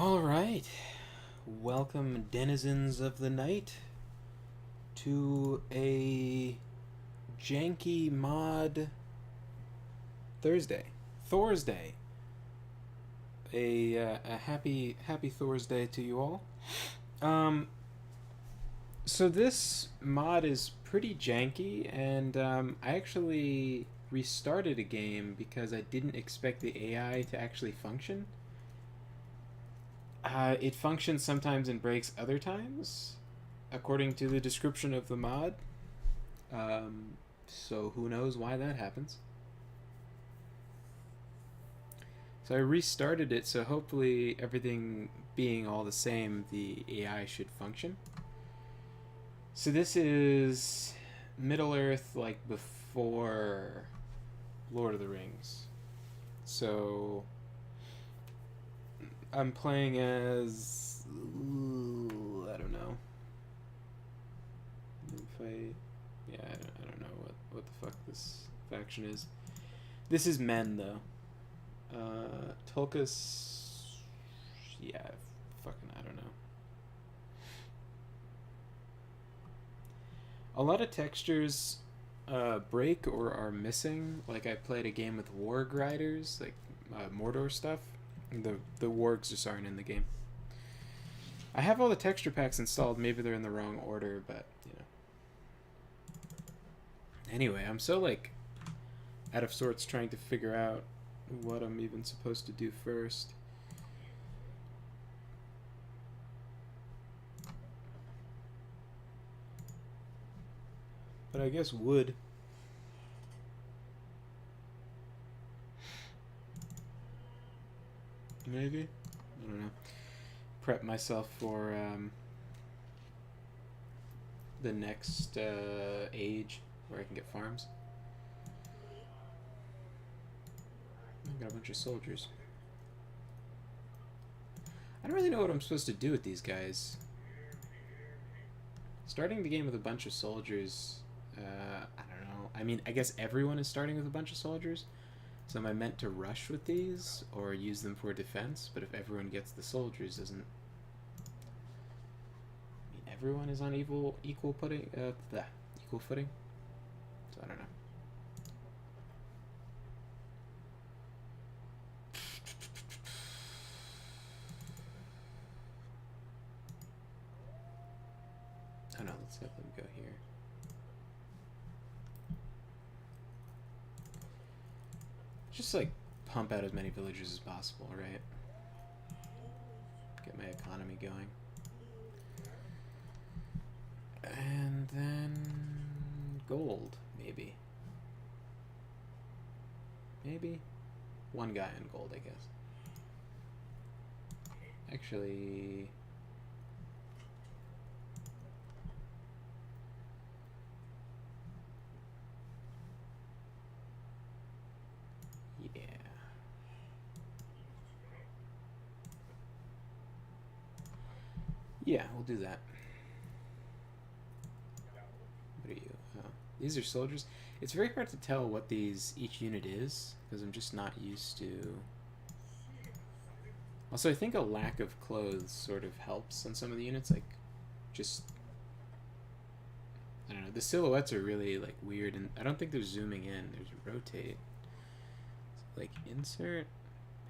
All right, welcome, denizens of the night, to a janky mod Thursday, Thorsday. A happy Thursday to you all. Um, so this mod is pretty janky, and I actually restarted a game because I didn't expect the AI to actually function. It functions sometimes and breaks other times, according to the description of the mod. So who knows why that happens. So I restarted it, so hopefully everything being all the same, the AI should function. So this is Middle Earth, like before Lord of the Rings. So I'm playing as, I don't know. If I, yeah, I don't know what the fuck this faction is. This is men though. Tulkas, yeah, fucking I don't know. A lot of textures break or are missing. Like I played a game with Warg Riders, like Mordor stuff. The wargs just aren't in the game. I have all the texture packs installed. Maybe they're in the wrong order, but you know. Anyway, I'm so like out of sorts trying to figure out what I'm even supposed to do first. But I guess wood. Maybe? I don't know. Prep myself for the next age where I can get farms. I got a bunch of soldiers. I don't really know what I'm supposed to do with these guys. Starting the game with a bunch of soldiers, I don't know. I mean, I guess everyone is starting with a bunch of soldiers. So am I meant to rush with these or use them for defense? But if everyone gets the soldiers, doesn't... I mean, everyone is on equal footing? Equal footing? So I don't know. Oh no, let's let them go here. Just like pump out as many villagers as possible, right? Get my economy going. And then gold, maybe. Maybe one guy in gold, I guess. Actually, yeah. Yeah, we'll do that. What are you? Oh, these are soldiers. It's very hard to tell what each unit is because I'm just not used to. Also, I think a lack of clothes sort of helps on some of the units. Like, just I don't know. The silhouettes are really like weird, and I don't think they're zooming in. There's rotate. Like insert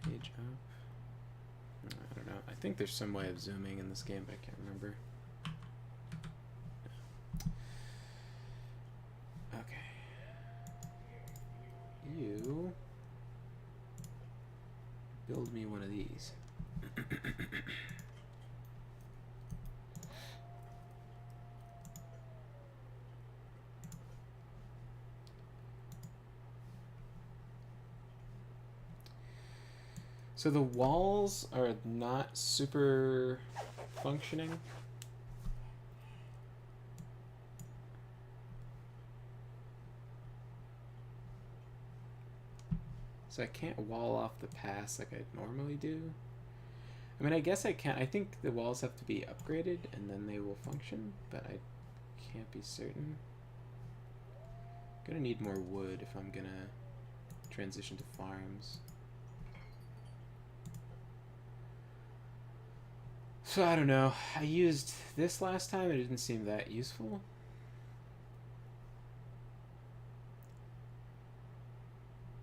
page up. I don't know. I think there's some way of zooming in this game, but I can't remember. Okay. You build me one of these. So the walls are not super functioning. So I can't wall off the pass like I normally do. I mean, I guess I can. I think the walls have to be upgraded and then they will function, but I can't be certain. Gonna need more wood if I'm gonna transition to farms. So I don't know. I used this last time. It didn't seem that useful.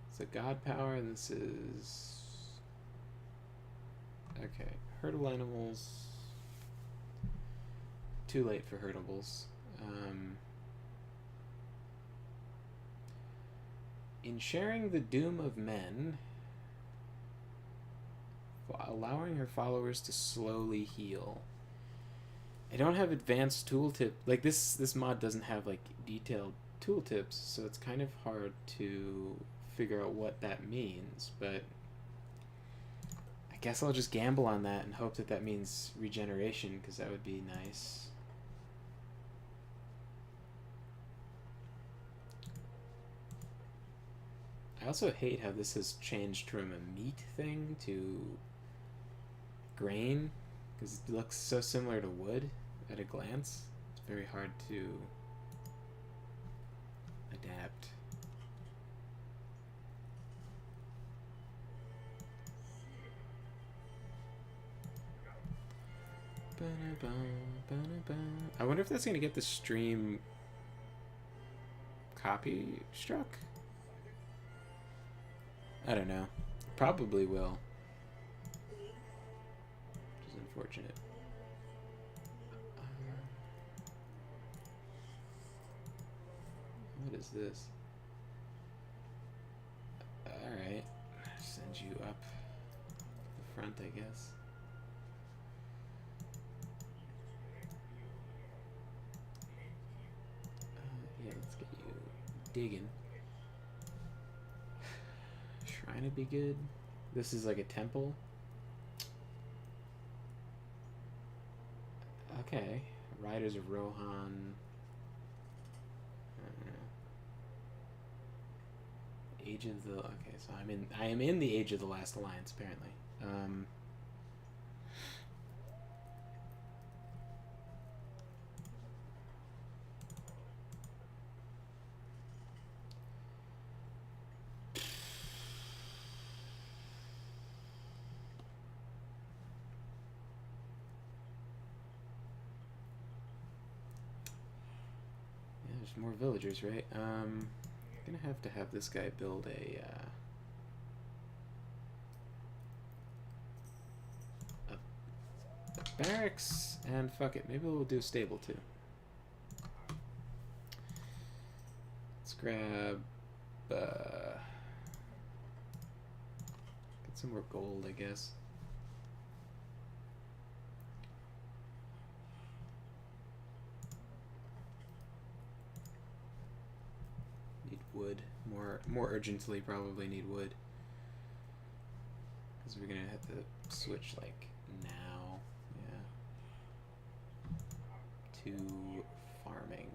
It's a god power, and this is okay. Herdable animals. Too late for herdables. In sharing the doom of men, allowing her followers to slowly heal. I don't have advanced tooltip. Like this mod doesn't have like detailed tooltips, so it's kind of hard to figure out what that means, but I guess I'll just gamble on that and hope that that means regeneration, because that would be nice. I also hate how this has changed from a meat thing to grain, because it looks so similar to wood at a glance. It's very hard to adapt. I wonder if that's going to get the stream copy struck? I don't know. Probably will. Which is unfortunate. What is this? Alright. Send you up the front, I guess. Yeah, let's get you digging. Shrine would be good. This is like a temple. Okay. Riders of Rohan. Age of the... Okay, so I am in the Age of the Last Alliance, apparently. There's more villagers, right? I'm gonna have this guy build a barracks, and fuck it, maybe we'll do a stable too. Let's grab get some more gold, I guess. Wood more urgently, probably need wood, because we're gonna have to switch like now, yeah, to farming.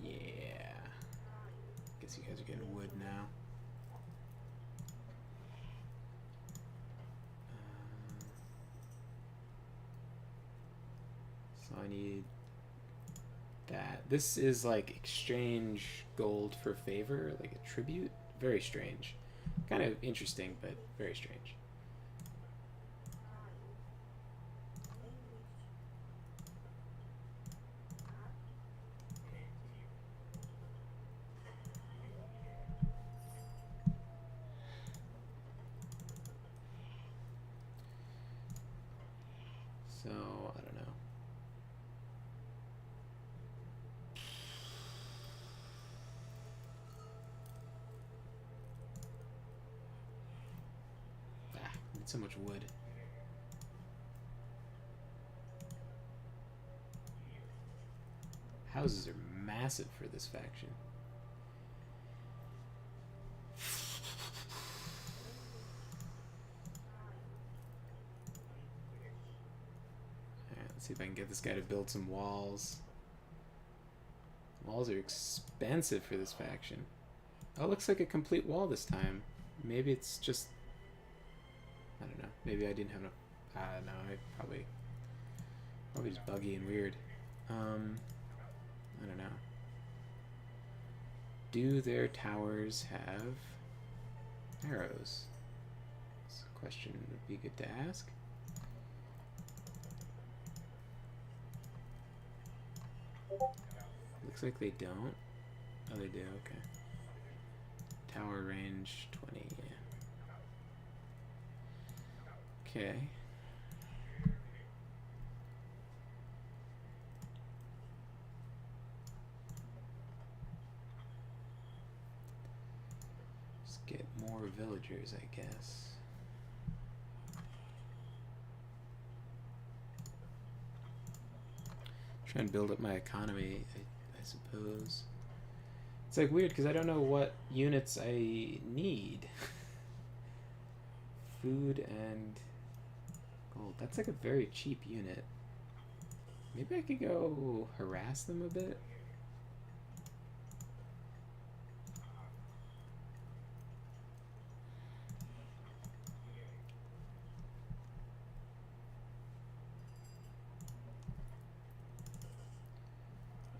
Yeah, guess you guys are getting wood now. I need that. This is like exchange gold for favor, like a tribute. Very strange. Kind of interesting, but very strange. So, I don't know. Need so much wood. Houses are massive for this faction. Alright, let's see if I can get this guy to build some walls. Walls are expensive for this faction. Oh, it looks like a complete wall this time. Maybe it's just... I don't know. Maybe I didn't have enough... no, I probably just buggy and weird. I don't know. do their towers have arrows? This question would be good to ask. Looks like they don't. Oh, they do, okay. Tower range 20, yeah. Okay. Just get more villagers, I guess. Try and build up my economy, I suppose. It's like weird because I don't know what units I need. Food and gold. That's like a very cheap unit. Maybe I could go harass them a bit.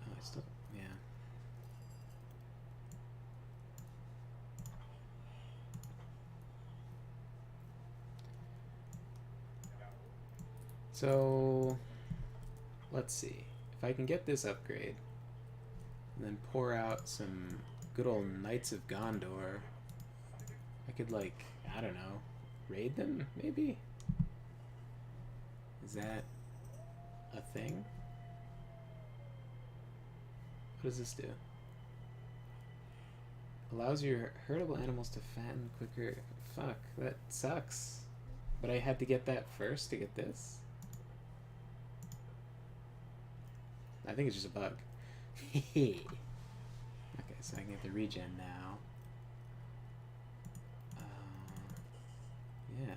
Oh, I still, yeah. So, let's see. If I can get this upgrade, and then pour out some good old Knights of Gondor, I could, like, I don't know, raid them, maybe? Is that a thing? What does this do? Allows your herdable animals to fatten quicker. Fuck, that sucks. But I had to get that first to get this? I think it's just a bug. Okay, so I can get the regen now. Yeah.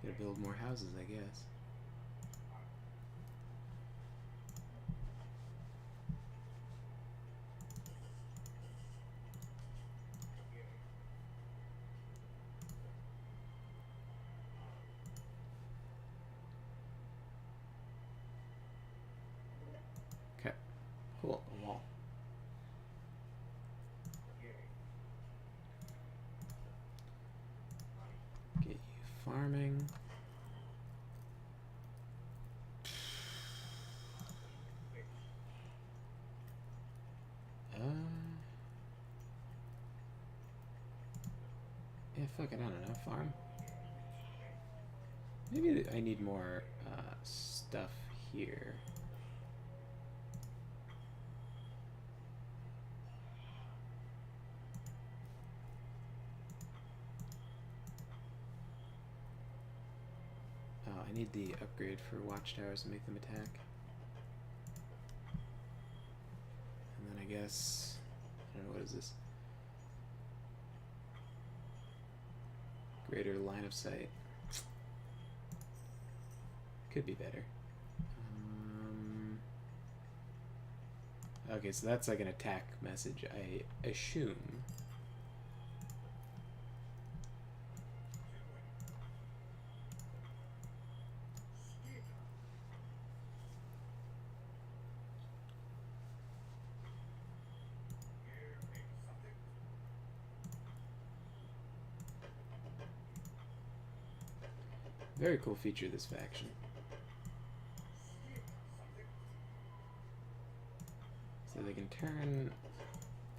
Gotta build more houses, I guess. Okay. Cool. A wall. Get you farming. Yeah, fuck it, I don't know. Farm? Maybe I need more stuff here. Oh, I need the upgrade for watchtowers to make them attack. And then I guess, I don't know, what is this? Greater line of sight. Could be better. Okay, so that's like an attack message, I assume. Very cool feature, this faction. So they can turn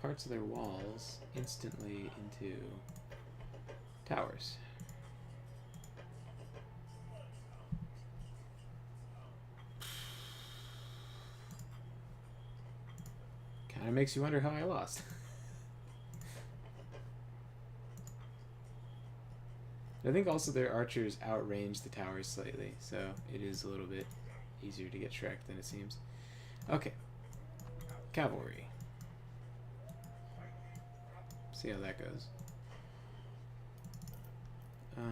parts of their walls instantly into towers. Kind of makes you wonder how I lost. I think also their archers outrange the towers slightly, so it is a little bit easier to get Shrek than it seems. Okay. Cavalry. See how that goes. Oh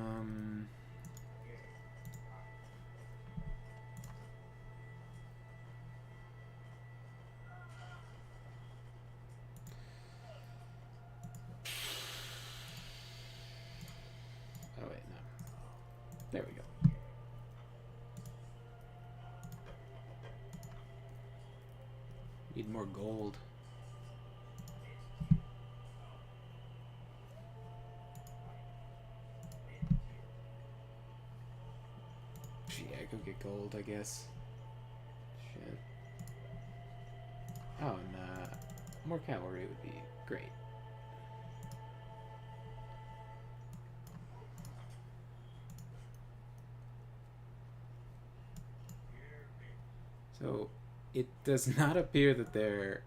wait, no. There we go. Need more gold. Yeah, go get gold, I guess. Shit. Oh, and more cavalry would be great. So, it does not appear that they're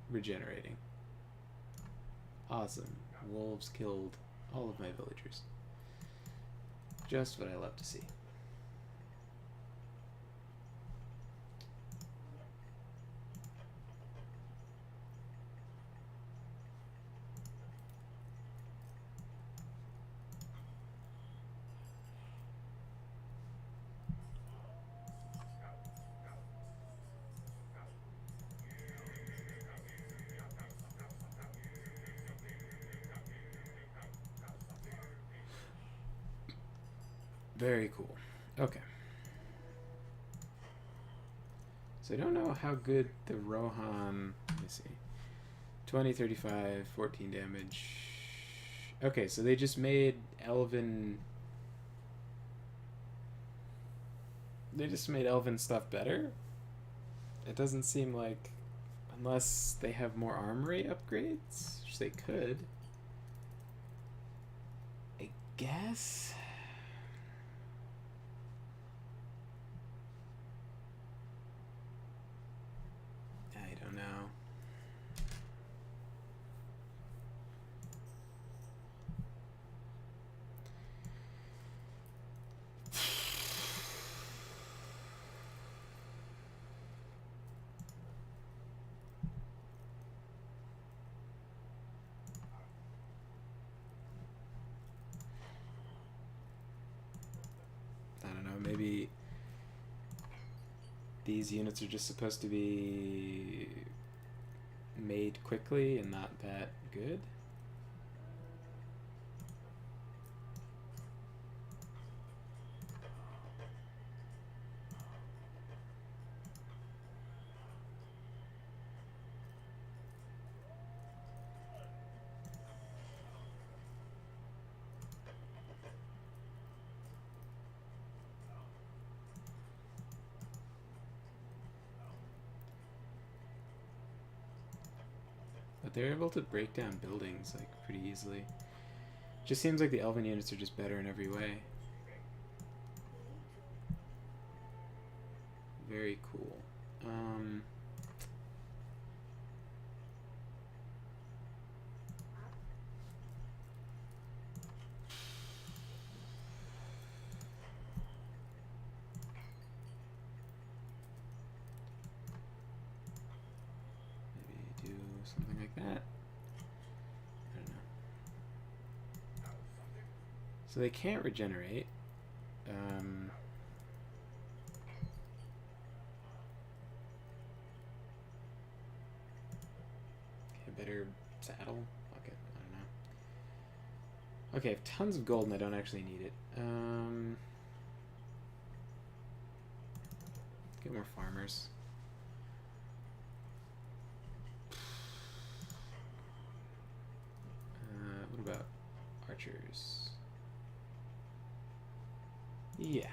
regenerating. Awesome. Wolves killed all of my villagers. Just what I love to see. Very cool. Okay. So I don't know how good the Rohan... Let me see. 20, 35, 14 damage. Okay, so they just made Elven... They just made Elven stuff better? It doesn't seem like... Unless they have more armory upgrades, which they could. I guess... I don't know. Maybe these units are just supposed to be made quickly and not that good. But they're able to break down buildings like pretty easily. Just seems like the Elven units are just better in every way. Very cool. Maybe do something like that. I don't know. So they can't regenerate. Better saddle? Okay, I don't know. Okay, I have tons of gold and I don't actually need it. Get more farmers. What about archers? Yeah.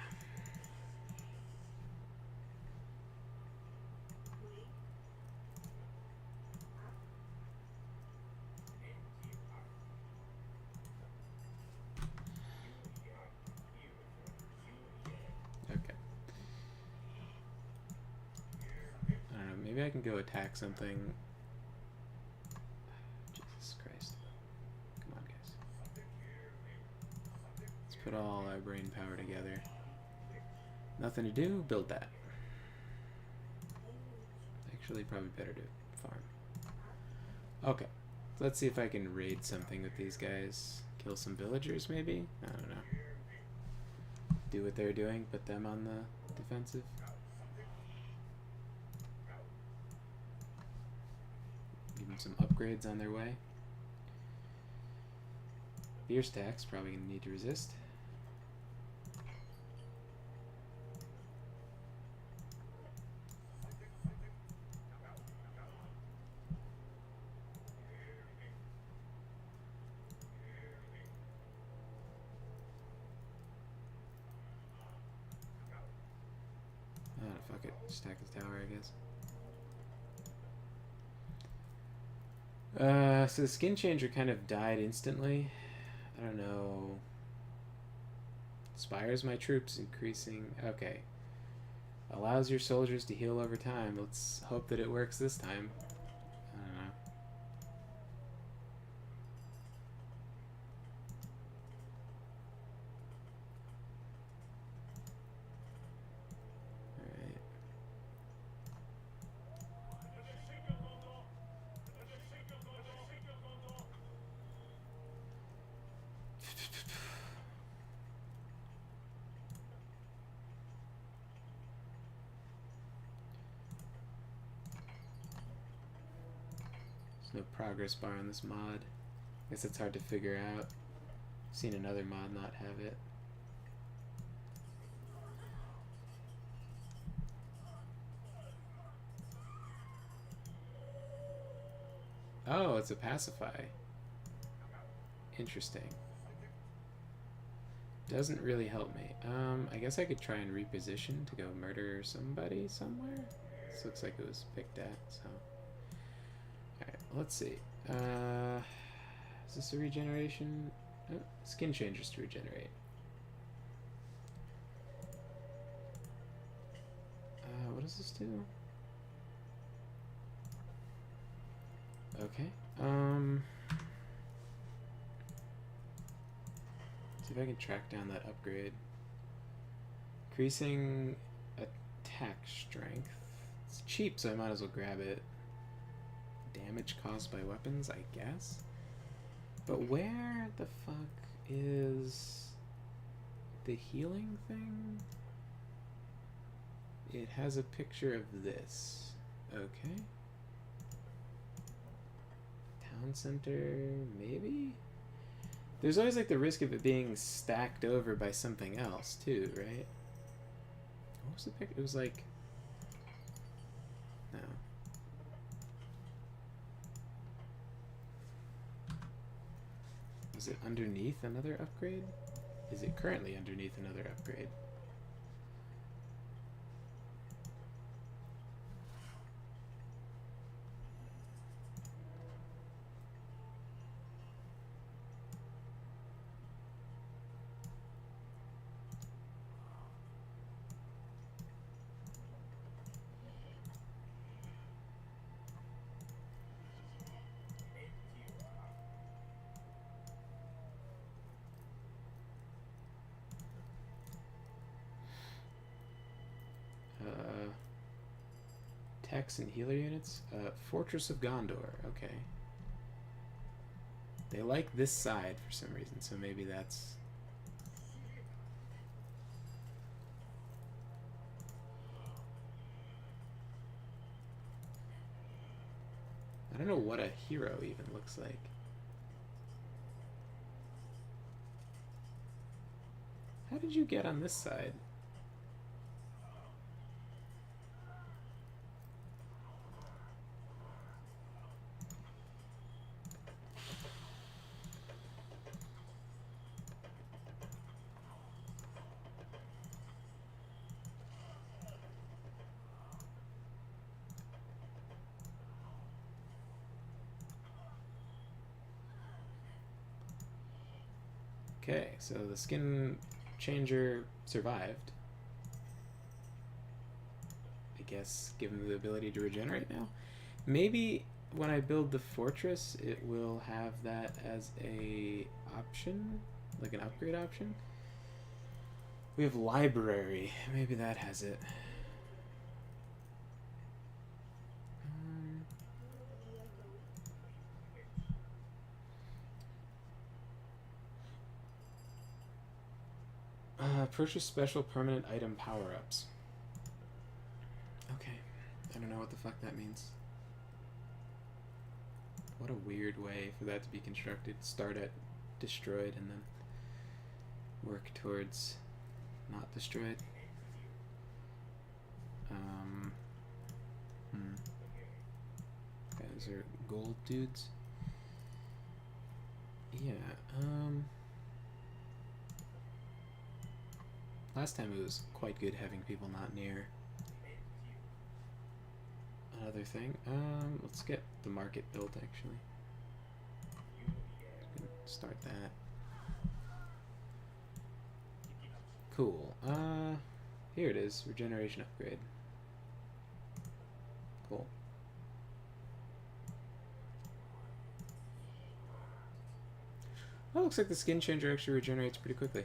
Maybe I can go attack something. Jesus Christ. Come on, guys. Let's put all our brain power together. Nothing to do, build that. Actually, probably better to farm. Okay. Let's see if I can raid something with these guys. Kill some villagers, maybe? I don't know. Do what they're doing, put them on the defensive. Give them some upgrades on their way. Beer stacks, probably going to need to resist. stack the tower, I guess. So the skin changer kind of died instantly. I don't know. Inspires my troops, increasing. Okay. Allows your soldiers to heal over time. Let's hope that it works this time. I don't know. Alright. There's no progress bar on this mod. Guess it's hard to figure out. Seen another mod not have it. Oh, it's a pacify. Interesting. Doesn't really help me. I guess I could try and reposition to go murder somebody somewhere. This looks like it was picked at, so. Alright, let's see. Is this a regeneration? Oh, skin changes to regenerate. What does this do? Okay. See if I can track down that upgrade. Increasing attack strength. It's cheap, so I might as well grab it. Damage caused by weapons, I guess. But where the fuck is the healing thing? It has a picture of this. Okay. Town center, maybe? There's always like the risk of it being stacked over by something else too, right? What was the picture? It was like... No. Is it underneath another upgrade? Is it currently underneath another upgrade? Techs and healer units. Fortress of Gondor. Okay. They like this side for some reason, so maybe that's... I don't know what a hero even looks like. How did you get on this side? Okay, so the skin changer survived. I guess given the ability to regenerate now. Maybe when I build the fortress, it will have that as a option, like an upgrade option. We have library. Maybe that has it. Purchase special permanent item power-ups. Okay. I don't know what the fuck that means. What a weird way for that to be constructed. Start at destroyed and then work towards not destroyed. Guys are gold dudes. Yeah, last time it was quite good having people not near. another thing. Let's get the market built actually. Start that. Cool. Here it is. Regeneration upgrade. Cool. Oh, looks like the skin changer actually regenerates pretty quickly.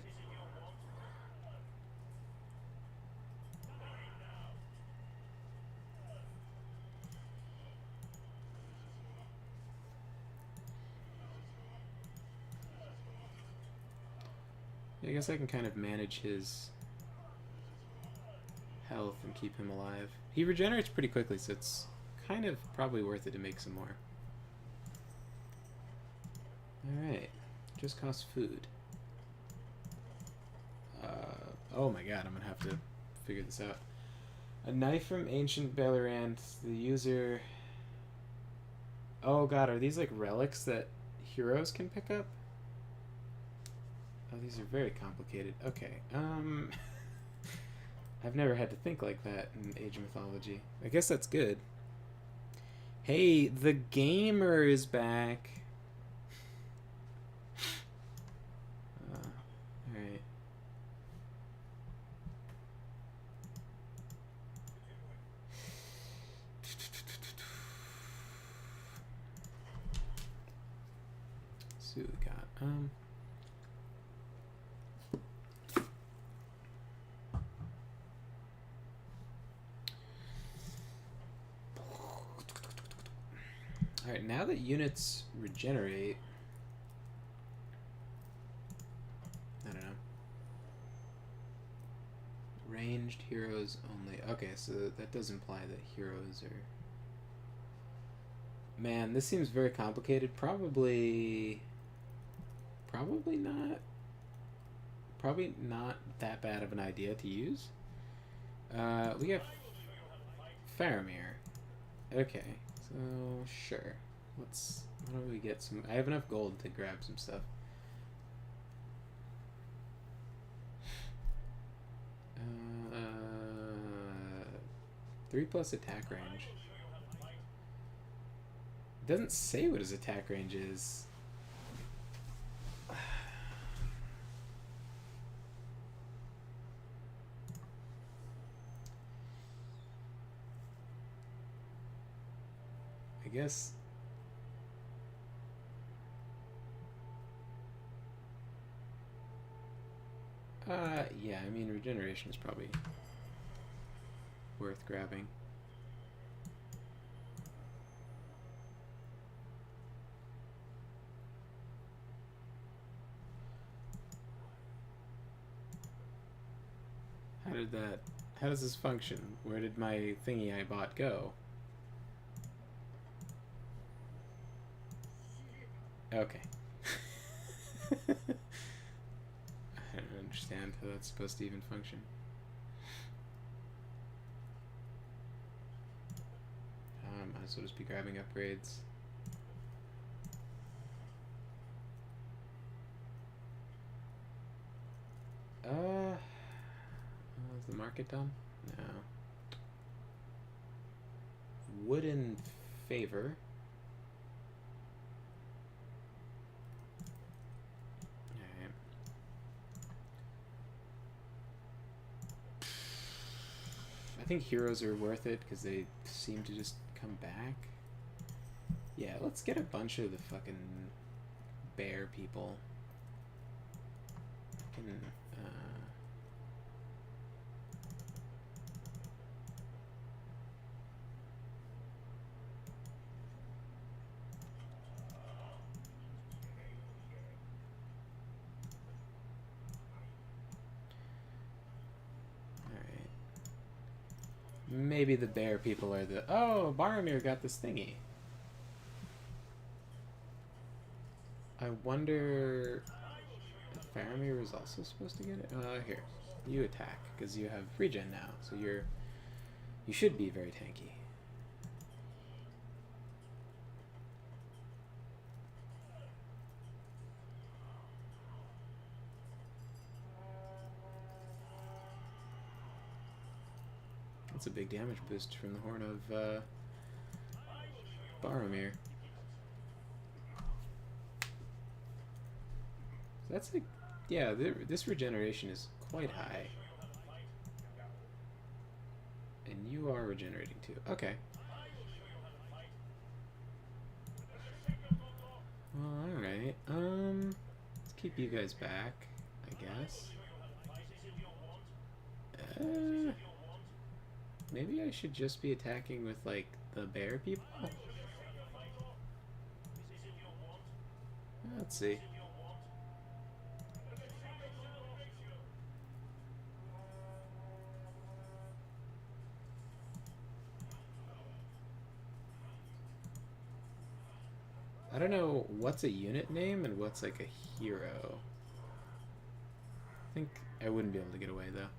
I guess I can kind of manage his health and keep him alive. He regenerates pretty quickly, so it's kind of probably worth it to make some more. Alright. Just costs food. Oh my god, I'm gonna have to figure this out. A knife from ancient Beleriand. The user... Oh god, are these like relics that heroes can pick up? Oh, these are very complicated. Okay, I've never had to think like that in Age of Mythology. I guess that's good. Hey, the gamer is back. Alright. Let's see what we got. Alright, now that units regenerate... I don't know. Ranged heroes only. Okay, so that does imply that heroes are... Man, this seems very complicated. Probably not. Probably not that bad of an idea to use. We have Faramir. Okay, so sure. Why don't we get some... I have enough gold to grab some stuff. 3+ attack range. It doesn't say what his attack range is. I guess... yeah, I mean, regeneration is probably worth grabbing. How does this function? Where did my thingy I bought go? Okay. I don't understand how that's supposed to even function. Might as well just be grabbing upgrades. Is the market done? No. Wood in favor. Alright. I think heroes are worth it because they seem to just come back. Yeah, let's get a bunch of the fucking bear people. Maybe the bear people are the... Oh, Boromir got this thingy. I wonder if Faramir was also supposed to get it? Here. You attack, because you have regen now, so you should be very tanky. That's a big damage boost from the Horn of Boromir. That's like, yeah, this regeneration is quite high. And you are regenerating too. Okay. Well, alright. Let's keep you guys back, I guess. Maybe I should just be attacking with, like, the bear people? Let's see. I don't know what's a unit name and what's like a hero. I think I wouldn't be able to get away though.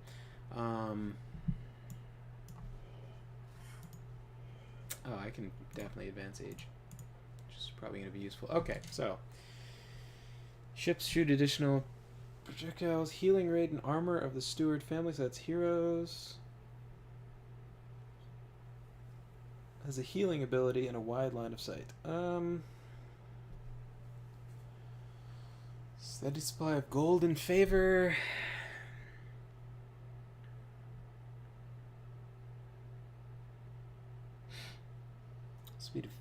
Oh, I can definitely advance age, which is probably going to be useful. Okay, so ships shoot additional projectiles, healing rate, and armor of the steward family. So that's heroes. Has a healing ability and a wide line of sight. Steady supply of gold in favor. Speed of...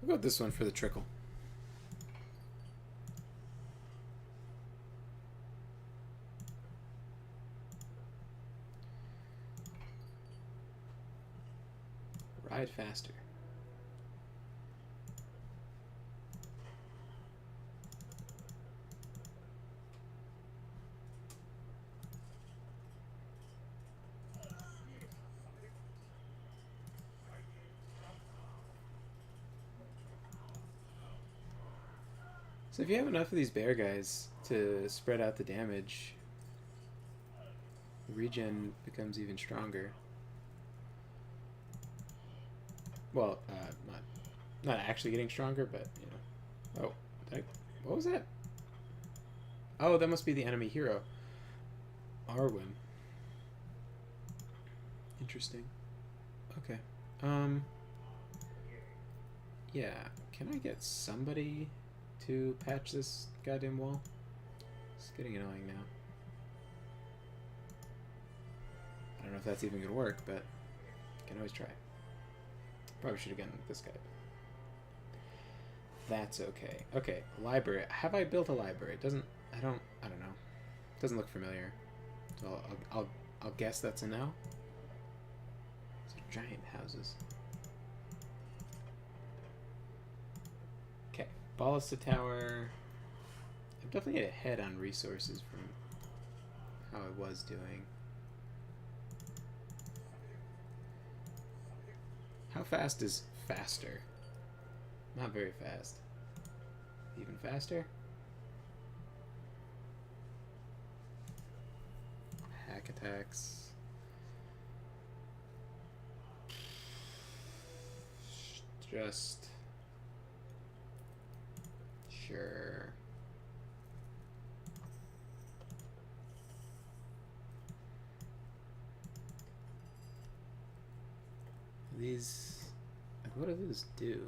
I'll go with this one for the trickle. Ride faster. So if you have enough of these bear guys to spread out the damage, the regen becomes even stronger. Well, not actually getting stronger, but you know. Oh, what was that? Oh, that must be the enemy hero, Arwen. Interesting. Okay. Yeah. Can I get somebody to patch this goddamn wall? It's getting annoying now. I don't know if that's even gonna work, but can always try. Probably should have gotten this guy. That's okay. Okay, library. Have I built a library? It doesn't. I don't know. It doesn't look familiar. So I'll guess that's a no. These are giant houses. Okay, Ballista Tower. I'm definitely ahead on resources from how I was doing. How fast is faster? Not very fast. Even faster? Hack attacks. Just... Sure. These... What do these do?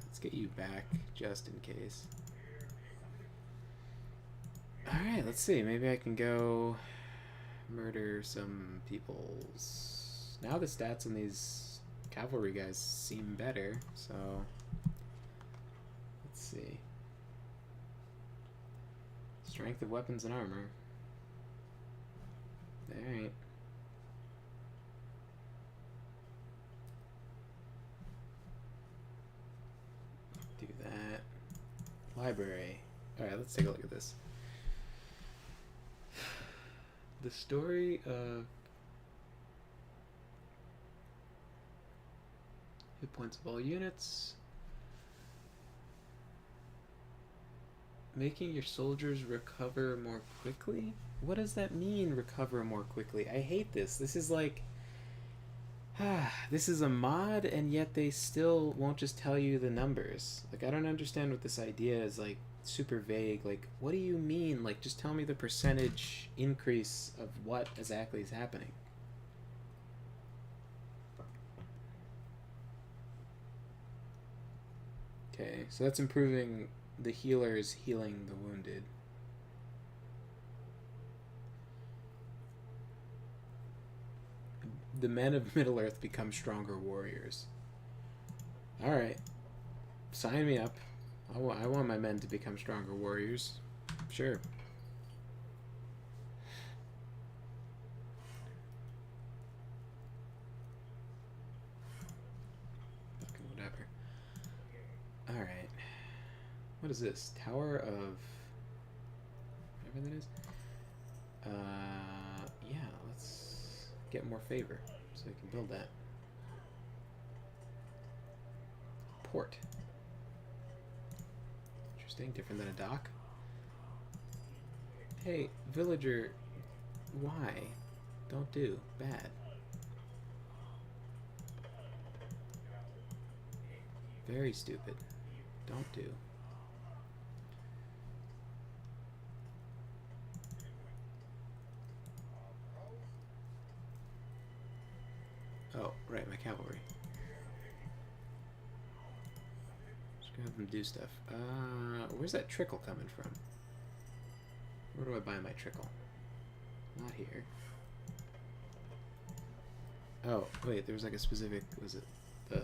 Let's get you back, just in case. Alright, let's see. Maybe I can go murder some peoples. Now the stats on these cavalry guys seem better, so... Let's see. Strength of weapons and armor. Alright. Library. Alright, let's take a look at this. The story of hit points of all units. Making your soldiers recover more quickly? What does that mean, recover more quickly? I hate this. This is like... this is a mod, and yet they still won't just tell you the numbers. Like, I don't understand what this idea is, like, super vague. Like, what do you mean? Like, just tell me the percentage increase of what exactly is happening. Okay, so that's improving the healers healing the wounded. The men of Middle-earth become stronger warriors. Alright. Sign me up. I want my men to become stronger warriors. Sure. Fucking whatever. Alright. What is this? Tower of... whatever that is? Yeah, let's get more favor so we can build that. Port. Interesting, different than a dock. Hey, villager, why? Don't do. Bad. Very stupid. Don't do. Oh, right, my cavalry. Just gonna have them do stuff. Where's that trickle coming from? Where do I buy my trickle? Not here. Oh, wait, there was like a specific... was it the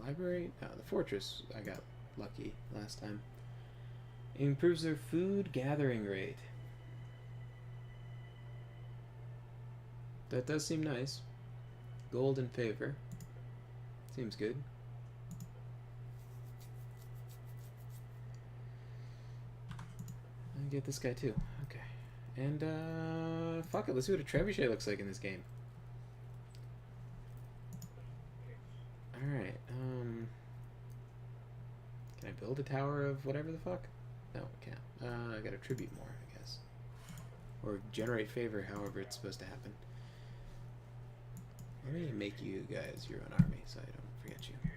library? No, the fortress. I got lucky last time. It improves their food gathering rate. That does seem nice. Gold in favor. Seems good. I'll get this guy too. Okay. And, fuck it. Let's see what a trebuchet looks like in this game. Alright, can I build a tower of whatever the fuck? No, I can't. I gotta tribute more, I guess. Or generate favor, however it's supposed to happen. Let me make you guys your own army so I don't forget you. Okay.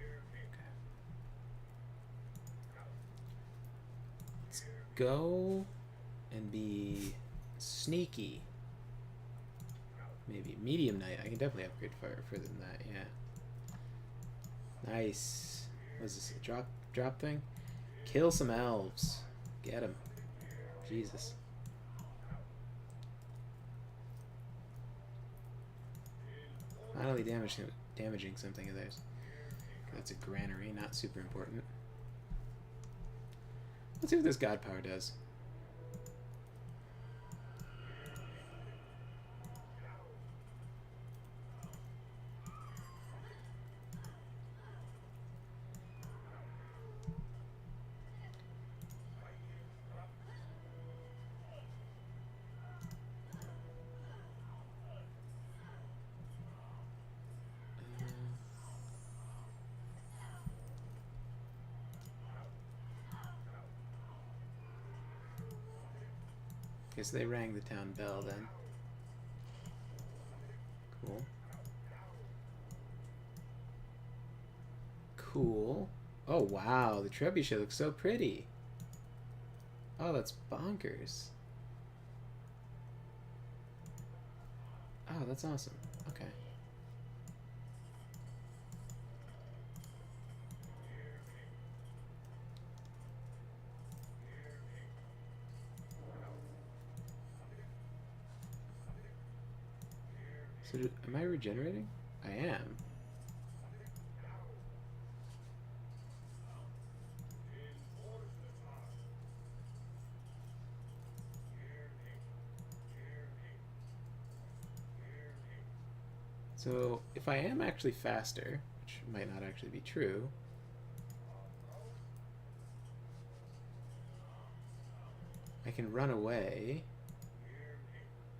Let's go and be sneaky. Maybe medium knight. I can definitely upgrade fire further than that, yeah. Nice. What is this, a drop thing? Kill some elves. Get them. Jesus. Finally damaging something of theirs. That's a granary, not super important. Let's see what this god power does. Okay, so they rang the town bell then. Cool. Cool. Oh wow, the trebuchet looks so pretty. Oh, that's bonkers. Oh, that's awesome. Okay. So, am I regenerating? I am. So, if I am actually faster, which might not actually be true, I can run away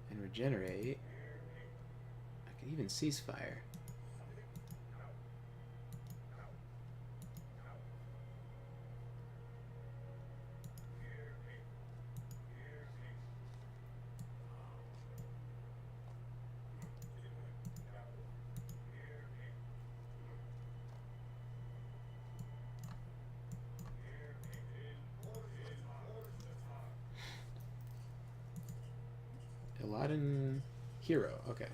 and regenerate. I can even cease fire. Aladdin hero. Okay.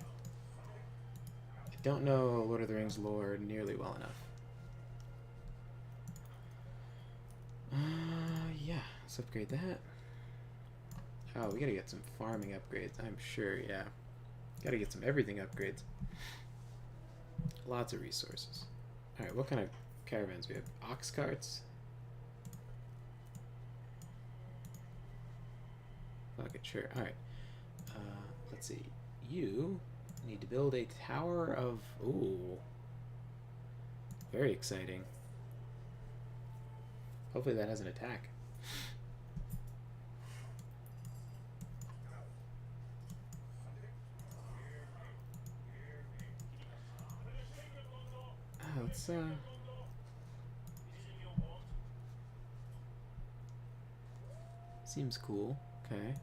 I don't know Lord of the Rings lore nearly well enough. Yeah. Let's upgrade that. Oh, we gotta get some farming upgrades. I'm sure. Yeah. Gotta get some everything upgrades. Lots of resources. All right. What kind of caravans we have? Ox carts. Okay. Sure. All right. Let's see. You need to build a tower of... Ooh. Very exciting. Hopefully that has an attack. Let's, seems cool. Okay.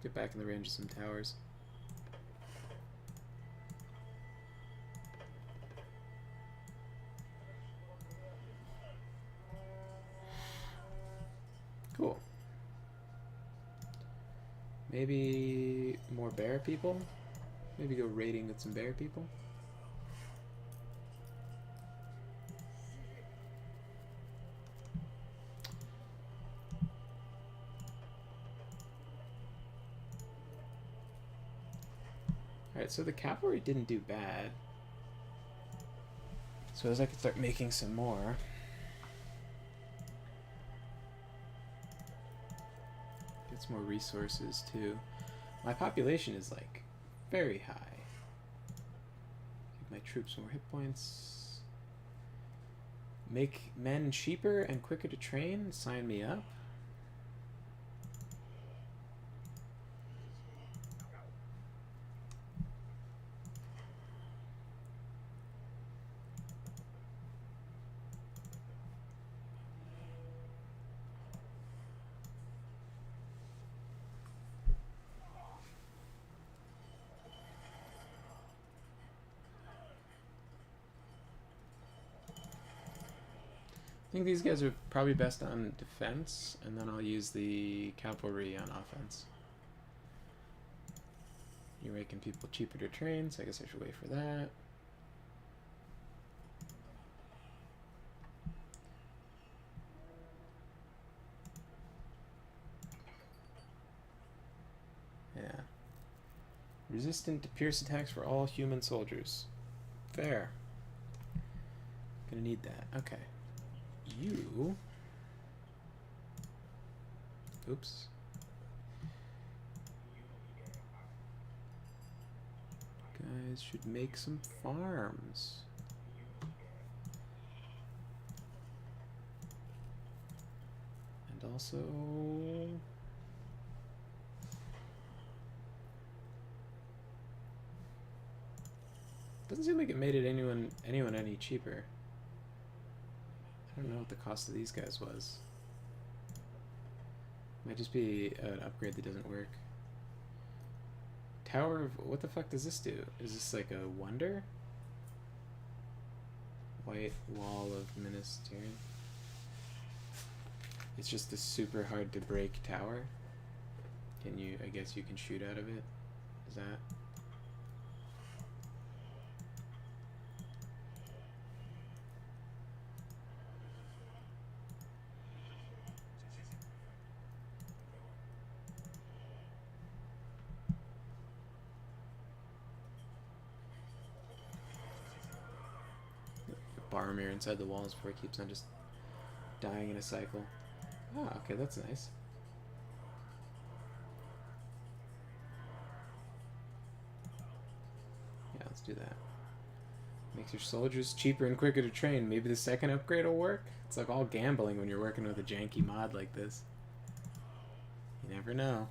Get back in the range of some towers. Cool. Maybe more bear people? Maybe go raiding with some bear people? Alright, so the cavalry didn't do bad. So as I could start making some more. Get some more resources too. My population is like very high. Give my troops more hit points. Make men cheaper and quicker to train. Sign me up. I think these guys are probably best on defense, and then I'll use the cavalry on offense. You're making people cheaper to train, so I guess I should wait for that. Yeah. Resistant to pierce attacks for all human soldiers. Fair. Gonna need that. Okay. You... Oops. Guys should make some farms. And also... Doesn't seem like it made it anyone any cheaper. I don't know what the cost of these guys was. Might just be an upgrade that doesn't work. Tower of... What the fuck does this do? Is this like a wonder? White Wall of Ministerian. It's just a super hard to break tower. Can you... I guess you can shoot out of it. Is that... Baromir inside the walls before it keeps on just dying in a cycle. Oh, okay, that's nice. Yeah, let's do that. Makes your soldiers cheaper and quicker to train. Maybe the second upgrade will work? It's like all gambling when you're working with a janky mod like this. You never know.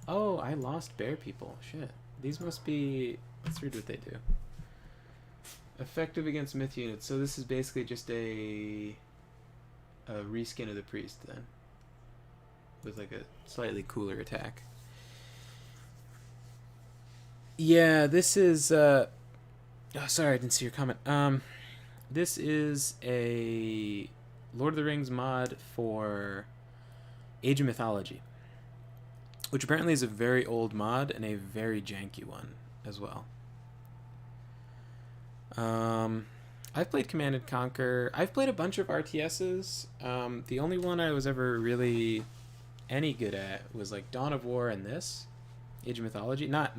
Oh, I lost bear people. Shit. These must be... Let's read what they do. Effective against myth units. So this is basically just a reskin of the priest then. With like a slightly cooler attack. Yeah, this is... Oh, sorry, I didn't see your comment. This is a Lord of the Rings mod for Age of Mythology, which apparently is a very old mod and a very janky one as well. I've played Command and Conquer. I've played a bunch of RTSs. The only one I was ever really any good at was like Dawn of War and this Age of Mythology. Not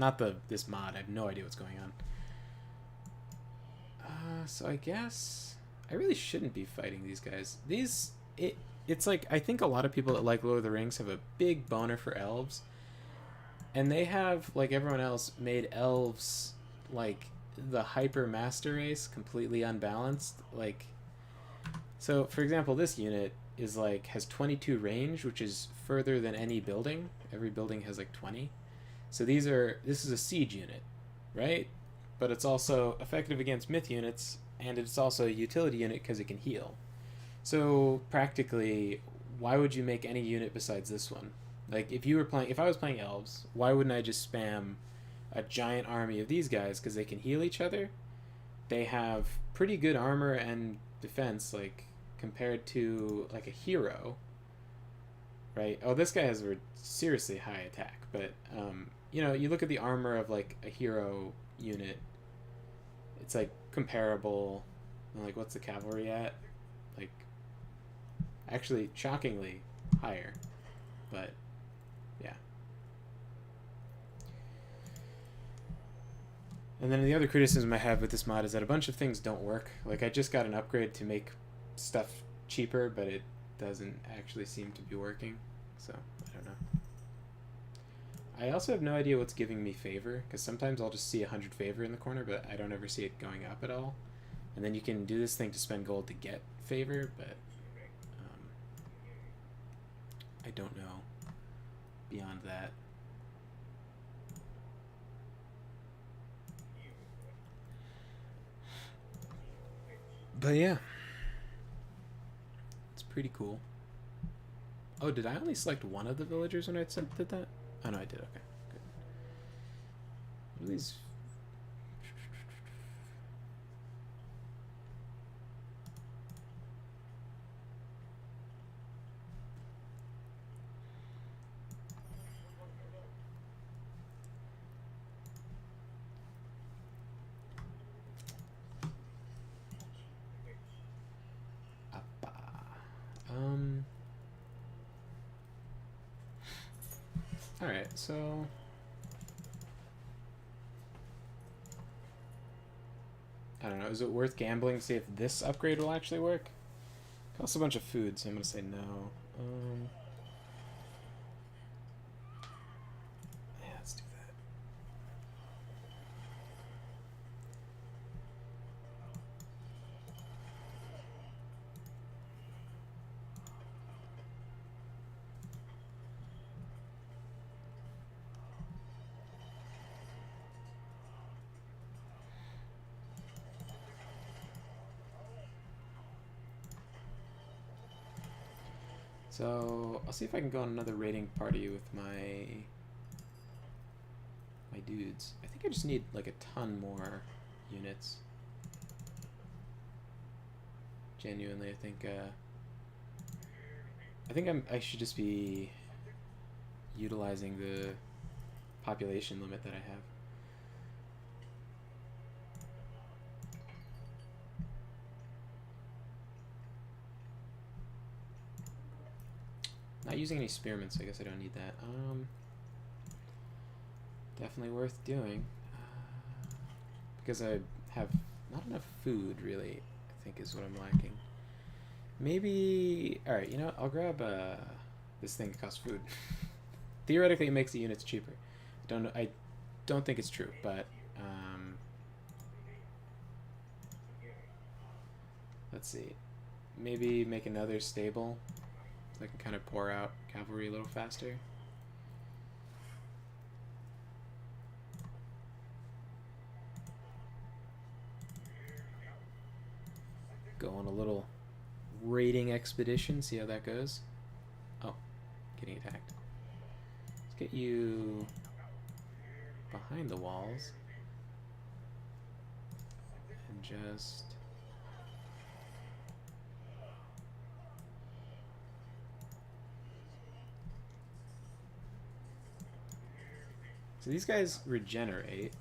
this mod. I have no idea what's going on. So I guess I really shouldn't be fighting these guys. It's like I think a lot of people that like Lord of the Rings have a big boner for elves, and they have, like everyone else, made elves like the hyper master race, completely unbalanced. Like, so for example, this unit is like has 22 range, which is further than any building. Every building has like 20. So this is a siege unit, right? But it's also effective against myth units, and it's also a utility unit because it can heal. So practically, why would you make any unit besides this one? Like if I was playing elves, why wouldn't I just spam a giant army of these guys because they can heal each other? They have pretty good armor and defense, like compared to like a hero, right? Oh, this guy has a seriously high attack, but you look at the armor of like a hero unit. It's like comparable. Like, what's the cavalry at? Like, actually, shockingly higher. But, yeah. And then the other criticism I have with this mod is that a bunch of things don't work. Like, I just got an upgrade to make stuff cheaper, but it doesn't actually seem to be working. So, I don't know. I also have no idea what's giving me favor, because sometimes I'll just see 100 favor in the corner, but I don't ever see it going up at all. And then you can do this thing to spend gold to get favor, but I don't know beyond that. But yeah, it's pretty cool. Oh, did I only select one of the villagers when I did that? Oh no, I did. Okay, good. What are these? Alright, so... I don't know, is it worth gambling to see if this upgrade will actually work? Costs a bunch of food, so I'm gonna say no. Yeah, let's do that. So I'll see if I can go on another raiding party with my dudes. I think I just need like a ton more units. Genuinely, I think I should just be utilizing the population limit that I have. Not using any spearmen, so I guess I don't need that. Definitely worth doing. Because I have not enough food, really, I think is what I'm lacking. Maybe... Alright, you know what? I'll grab this thing that costs food. Theoretically, it makes the units cheaper. I don't think it's true, but... Let's see. Maybe make another stable so I can kind of pour out cavalry a little faster. Go on a little raiding expedition, see how that goes. Oh, getting attacked. Let's get you behind the walls. And just... So these guys regenerate.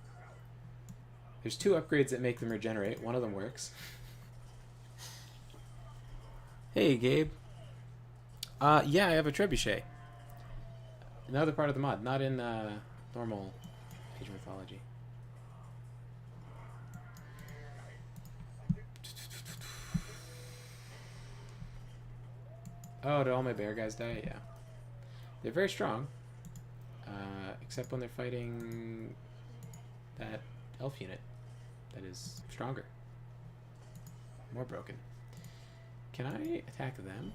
There's 2 upgrades that make them regenerate. One of them works. Hey, Gabe. Yeah, I have a trebuchet. Another part of the mod, not in normal Age of Mythology. Oh, did all my bear guys die? Yeah. They're very strong. Except when they're fighting that elf unit that is stronger. More broken. Can I attack them?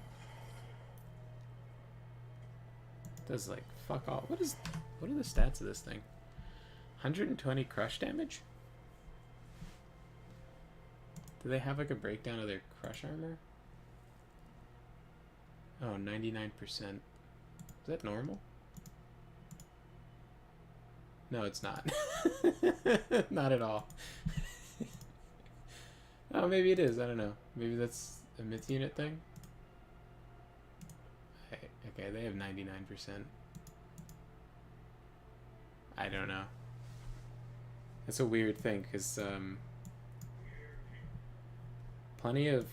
Does like fuck all. What are the stats of this thing? 120 crush damage? Do they have like a breakdown of their crush armor? Oh, 99%. Is that normal? No, it's not. Not at all. Oh, maybe it is. I don't know. Maybe that's a myth unit thing. Okay, they have 99%. I don't know. That's a weird thing, because plenty of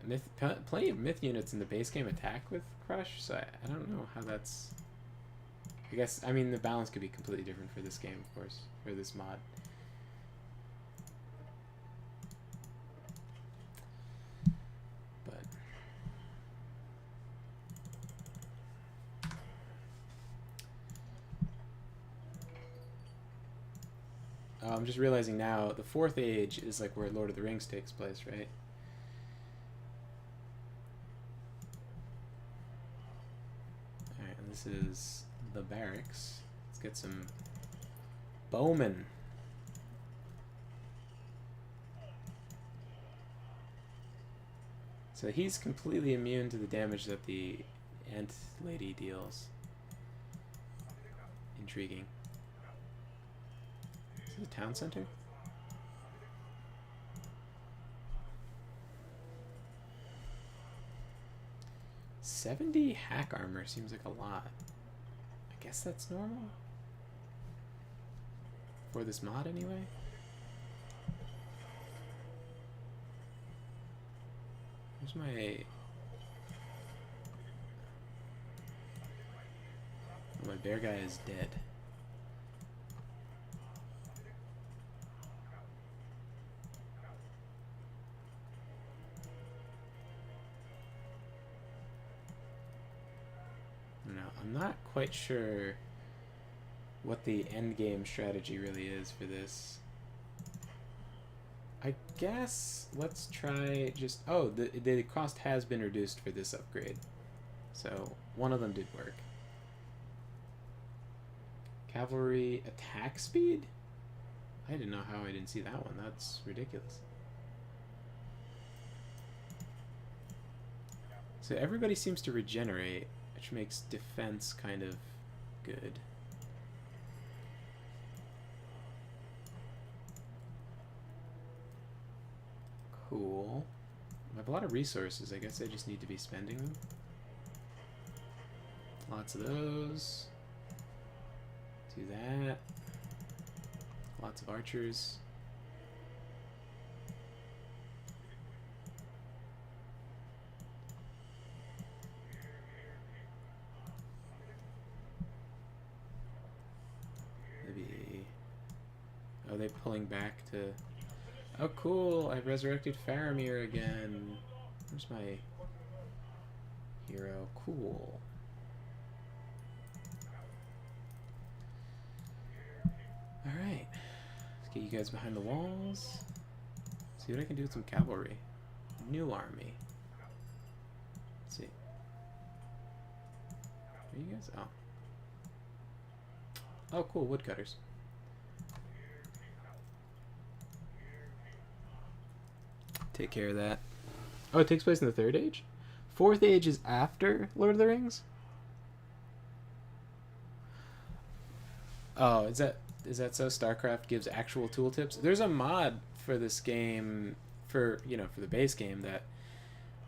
myth units in the base game attack with crush, so I don't know how that's... I guess, I mean, the balance could be completely different for this game, of course, for this mod. But I'm just realizing now, the 4th age is like where Lord of the Rings takes place, right? Alright, and this is the barracks. Let's get some bowmen. So he's completely immune to the damage that the ant lady deals. Intriguing. Is this a town center? $70 hack armor seems like a lot. I guess that's normal? For this mod, anyway? Where's my... Oh, my bear guy is dead. No, I'm not quite sure what the end game strategy really is for this. I guess let's try just... Oh, the cost has been reduced for this upgrade. So one of them did work. Cavalry attack speed? I didn't know how I didn't see that one. That's ridiculous. So everybody seems to regenerate, which makes defense kind of good. Cool. I have a lot of resources. I guess I just need to be spending them. Lots of those. Do that. Lots of archers. Maybe... Oh, they're pulling back to... Oh, cool! I've resurrected Faramir again. Where's my hero? Cool. Alright. Let's get you guys behind the walls. See what I can do with some cavalry. New army. Let's see. Are you guys? Oh. Oh, cool, woodcutters. Take care of that. Oh, it takes place in the Third Age? Fourth Age is after Lord of the Rings? Oh, is that so? StarCraft gives actual tooltips? There's a mod for this game, for the base game,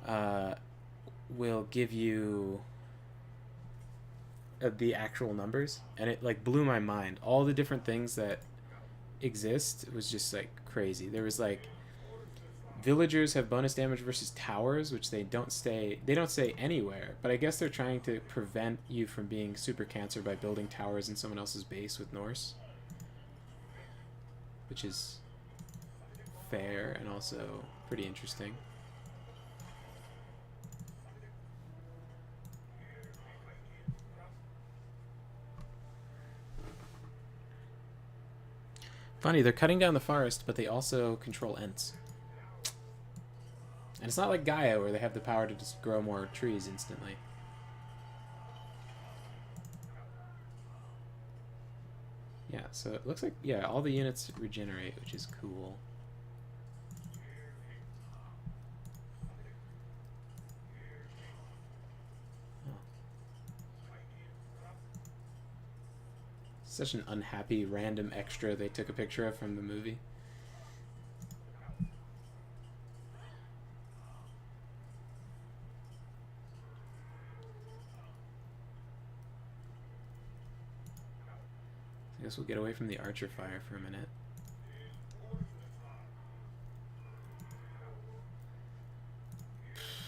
that will give you the actual numbers, and it like blew my mind. All the different things that exist was just like crazy. There was like villagers have bonus damage versus towers, which they don't say anywhere, but I guess they're trying to prevent you from being super cancer by building towers in someone else's base with Norse, which is fair and also pretty interesting. Funny, they're cutting down the forest, but they also control Ents. And it's not like Gaia, where they have the power to just grow more trees instantly. Yeah, so it looks like, yeah, all the units regenerate, which is cool. Oh. Such an unhappy random extra they took a picture of from the movie. I guess we'll get away from the archer fire for a minute.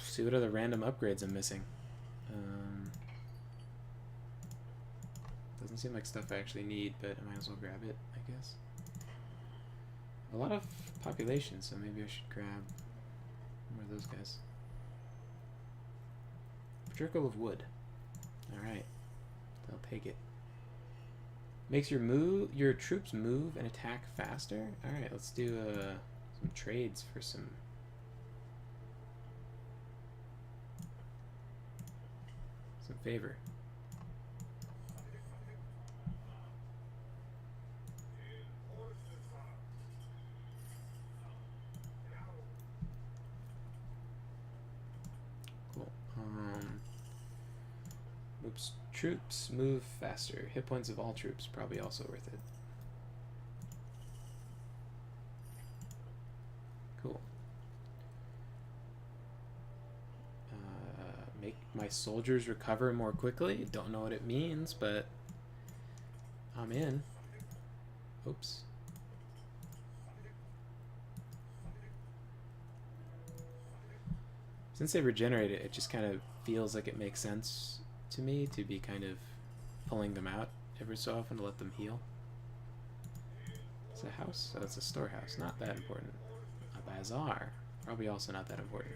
See what other random upgrades I'm missing. Doesn't seem like stuff I actually need, but I might as well grab it, I guess. A lot of population, so maybe I should grab more of those guys. Trickle of wood. Alright. I'll take it. Makes your troops move and attack faster? Alright, let's do some trades for some favor. Cool. Oops. Troops move faster. Hit points of all troops, probably also worth it. Cool. Make my soldiers recover more quickly. Don't know what it means, but I'm in. Oops. Since they regenerate it, it just kind of feels like it makes sense to me to be kind of pulling them out every so often to let them heal. It's a house? Oh, it's a storehouse. Not that important. A bazaar. Probably also not that important.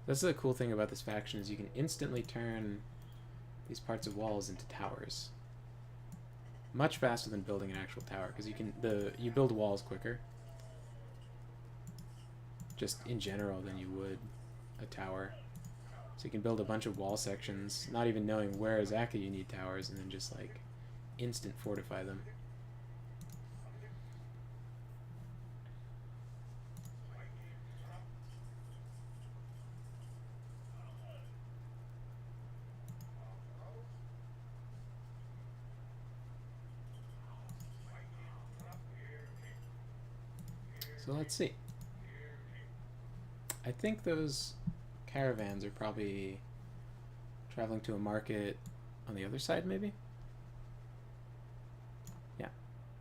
That's the cool thing about this faction, is you can instantly turn these parts of walls into towers. Much faster than building an actual tower, because you build walls quicker. Just in general than you would a tower. So you can build a bunch of wall sections, not even knowing where exactly you need towers, and then just like instant fortify them. So let's see. I think those caravans are probably traveling to a market on the other side, maybe? Yeah.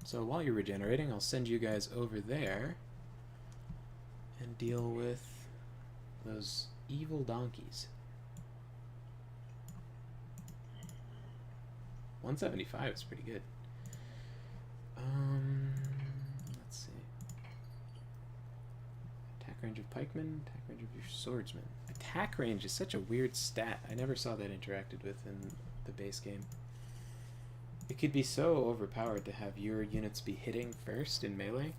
So while you're regenerating, I'll send you guys over there and deal with those evil donkeys. 175 is pretty good. Let's see. Attack range of pikemen, attack range of your swordsman. Attack range is such a weird stat. I never saw that interacted with in the base game. It could be so overpowered to have your units be hitting first in melee.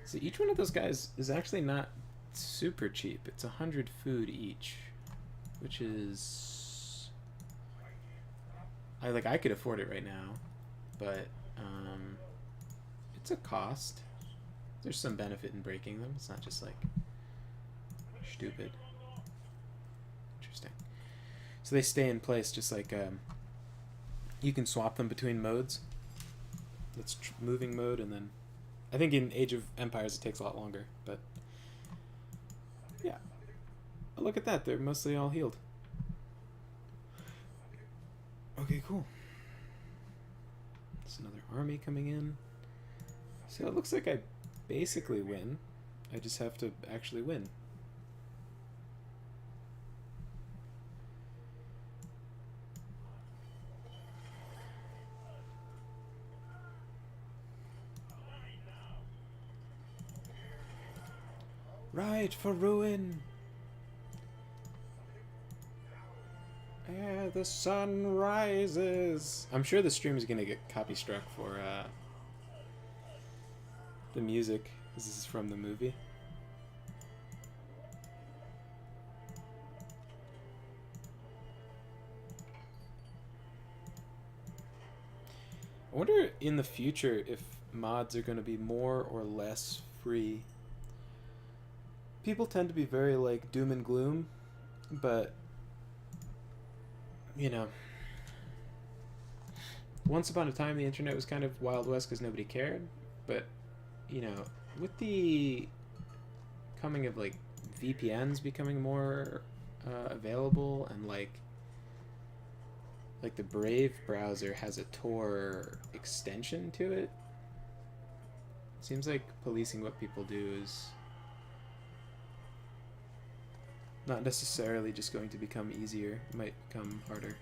So each one of those guys is actually not super cheap. It's 100 food each, which is I could afford it right now, but it's a cost. There's some benefit in breaking them. It's not just like stupid. Interesting. So they stay in place, just like you can swap them between modes. That's moving mode, and then I think in Age of Empires it takes a lot longer, but yeah. Oh, look at that, they're mostly all healed. Okay, cool. There's another army coming in. So it looks like I basically win. I just have to actually win. Right for ruin. Yeah, the sun rises. I'm sure the stream is gonna get copy struck for the music. This is from the movie. I wonder in the future if mods are going to be more or less free. People tend to be very like doom and gloom, but you know, once upon a time the internet was kind of Wild West because nobody cared, but you know, with the coming of like VPNs becoming more available, and like the Brave browser has a Tor extension to it, seems like policing what people do is not necessarily just going to become easier. It might become harder.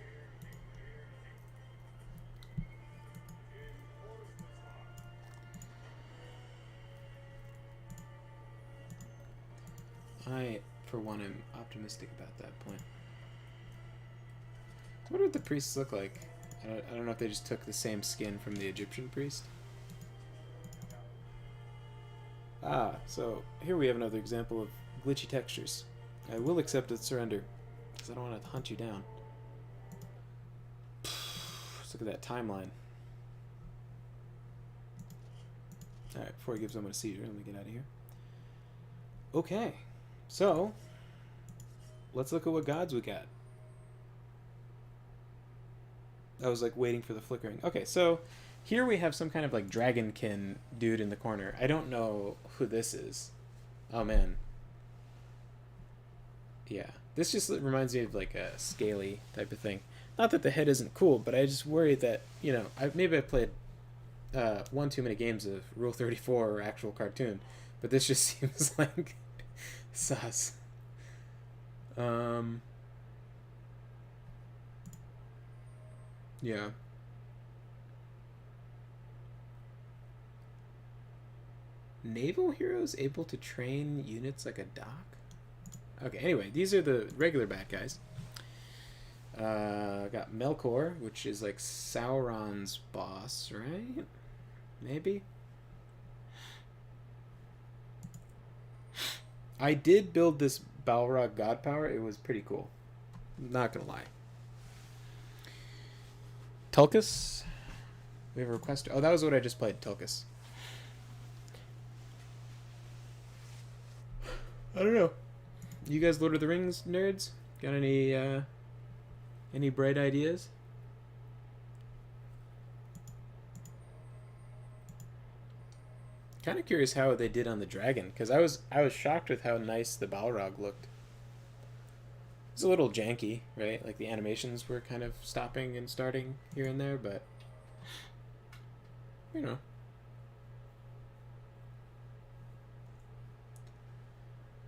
I, for one, am optimistic about that point. I wonder what the priests look like. I don't know if they just took the same skin from the Egyptian priest. Ah, so here we have another example of glitchy textures. I will accept its surrender, because I don't want to hunt you down. Let's look at that timeline. Alright, before he gives someone a seizure, let me get out of here. Okay, so let's look at what gods we got. I was like waiting for the flickering. Okay, so here we have some kind of like dragonkin dude in the corner. I don't know who this is. Oh man. Yeah, this just reminds me of like a scaly type of thing. Not that the head isn't cool, but I just worry that, you know, maybe I played one too many games of Rule 34 or actual cartoon, but this just seems like sus. Yeah. Naval heroes able to train units like a dock? Okay, anyway, these are the regular bad guys. Got Melkor, which is like Sauron's boss, right? Maybe? I did build this Balrog God Power. It was pretty cool. Not gonna lie. Tulkas? We have a request. Oh, that was what I just played, Tulkas. I don't know. You guys Lord of the Rings nerds? Got any bright ideas? Kind of curious how they did on the dragon, because I was shocked with how nice the Balrog looked. It's a little janky, right? Like the animations were kind of stopping and starting here and there, but You know.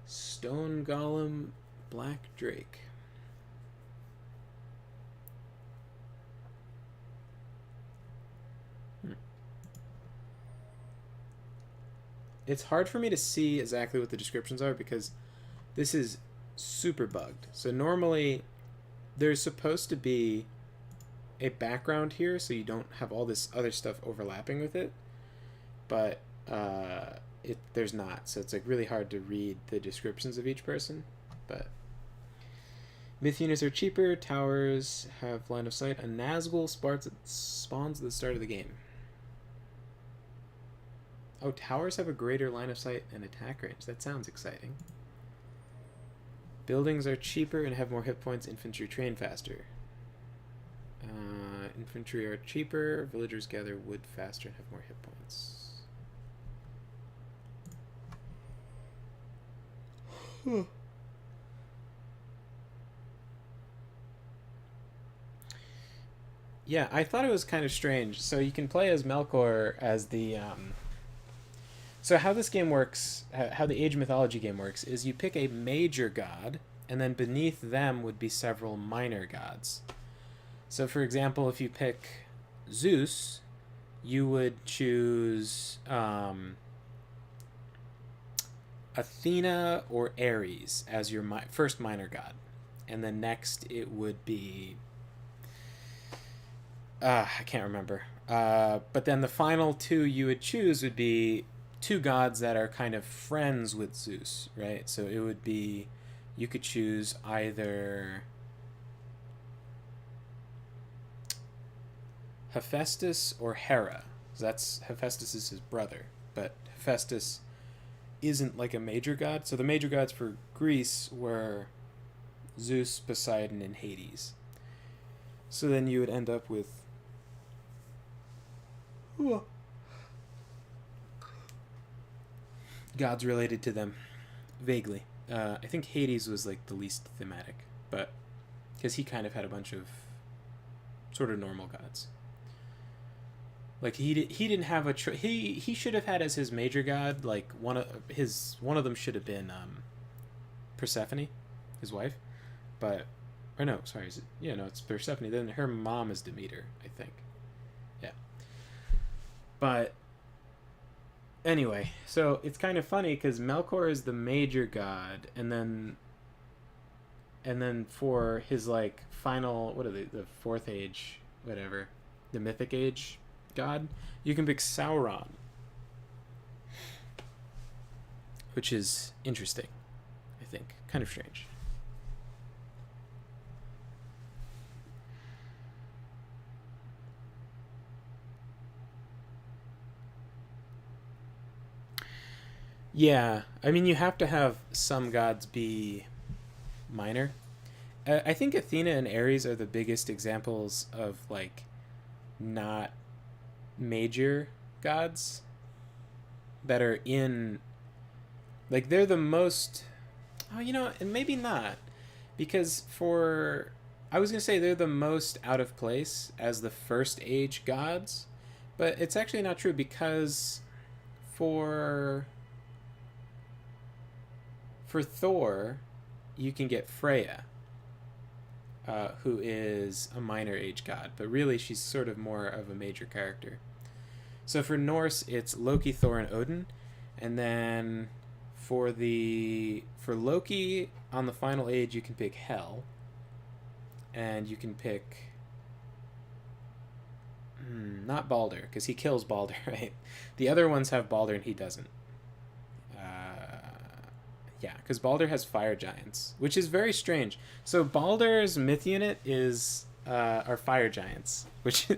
Stone Golem, Black Drake. It's hard for me to see exactly what the descriptions are because this is super bugged. So normally there's supposed to be a background here so you don't have all this other stuff overlapping with it, but there's not. So it's like really hard to read the descriptions of each person. But myth units are cheaper. Towers have line of sight. A Nazgul spawns at the start of the game. Oh, towers have a greater line of sight and attack range. That sounds exciting. Buildings are cheaper and have more hit points. Infantry train faster. Infantry are cheaper. Villagers gather wood faster and have more hit points. Yeah, I thought it was kind of strange. So you can play as Melkor as the... So how this game works, how the Age of Mythology game works, is you pick a major god, and then beneath them would be several minor gods. So for example, if you pick Zeus, you would choose Athena or Ares as your first minor god. And then next it would be... I can't remember. But then the final two you would choose would be two gods that are kind of friends with Zeus, right? So it would be... You could choose either Hephaestus or Hera. That's Hephaestus is his brother, but Hephaestus isn't like a major god. So the major gods for Greece were Zeus, Poseidon, and Hades. So then you would end up with gods related to them vaguely. I think Hades was like the least thematic, but because he kind of had a bunch of sort of normal gods. Like he didn't have a he should have had as his major god like one of them should have been Persephone, his wife, but or no, sorry, it's Persephone. Then her mom is Demeter, I think. Yeah, but anyway, so it's kind of funny because Melkor is the major god, and then for his like final, what are they, the fourth age, whatever, the mythic age god, you can pick Sauron, which is interesting, I think, kind of strange. Yeah, I mean, you have to have some gods be minor. I think Athena and Ares are the biggest examples of like not major gods that are in, like, they're the most, and maybe not, because I was gonna say they're the most out of place as the first age gods, but it's actually not true, because for Thor, you can get Freya, who is a minor age god, but really she's sort of more of a major character. So for Norse, it's Loki, Thor, and Odin, and then for Loki on the final age, you can pick Hel, and you can pick not Balder, because he kills Balder, right? The other ones have Balder and he doesn't. Yeah, because Balder has fire giants, which is very strange. So Balder's myth unit are fire giants, which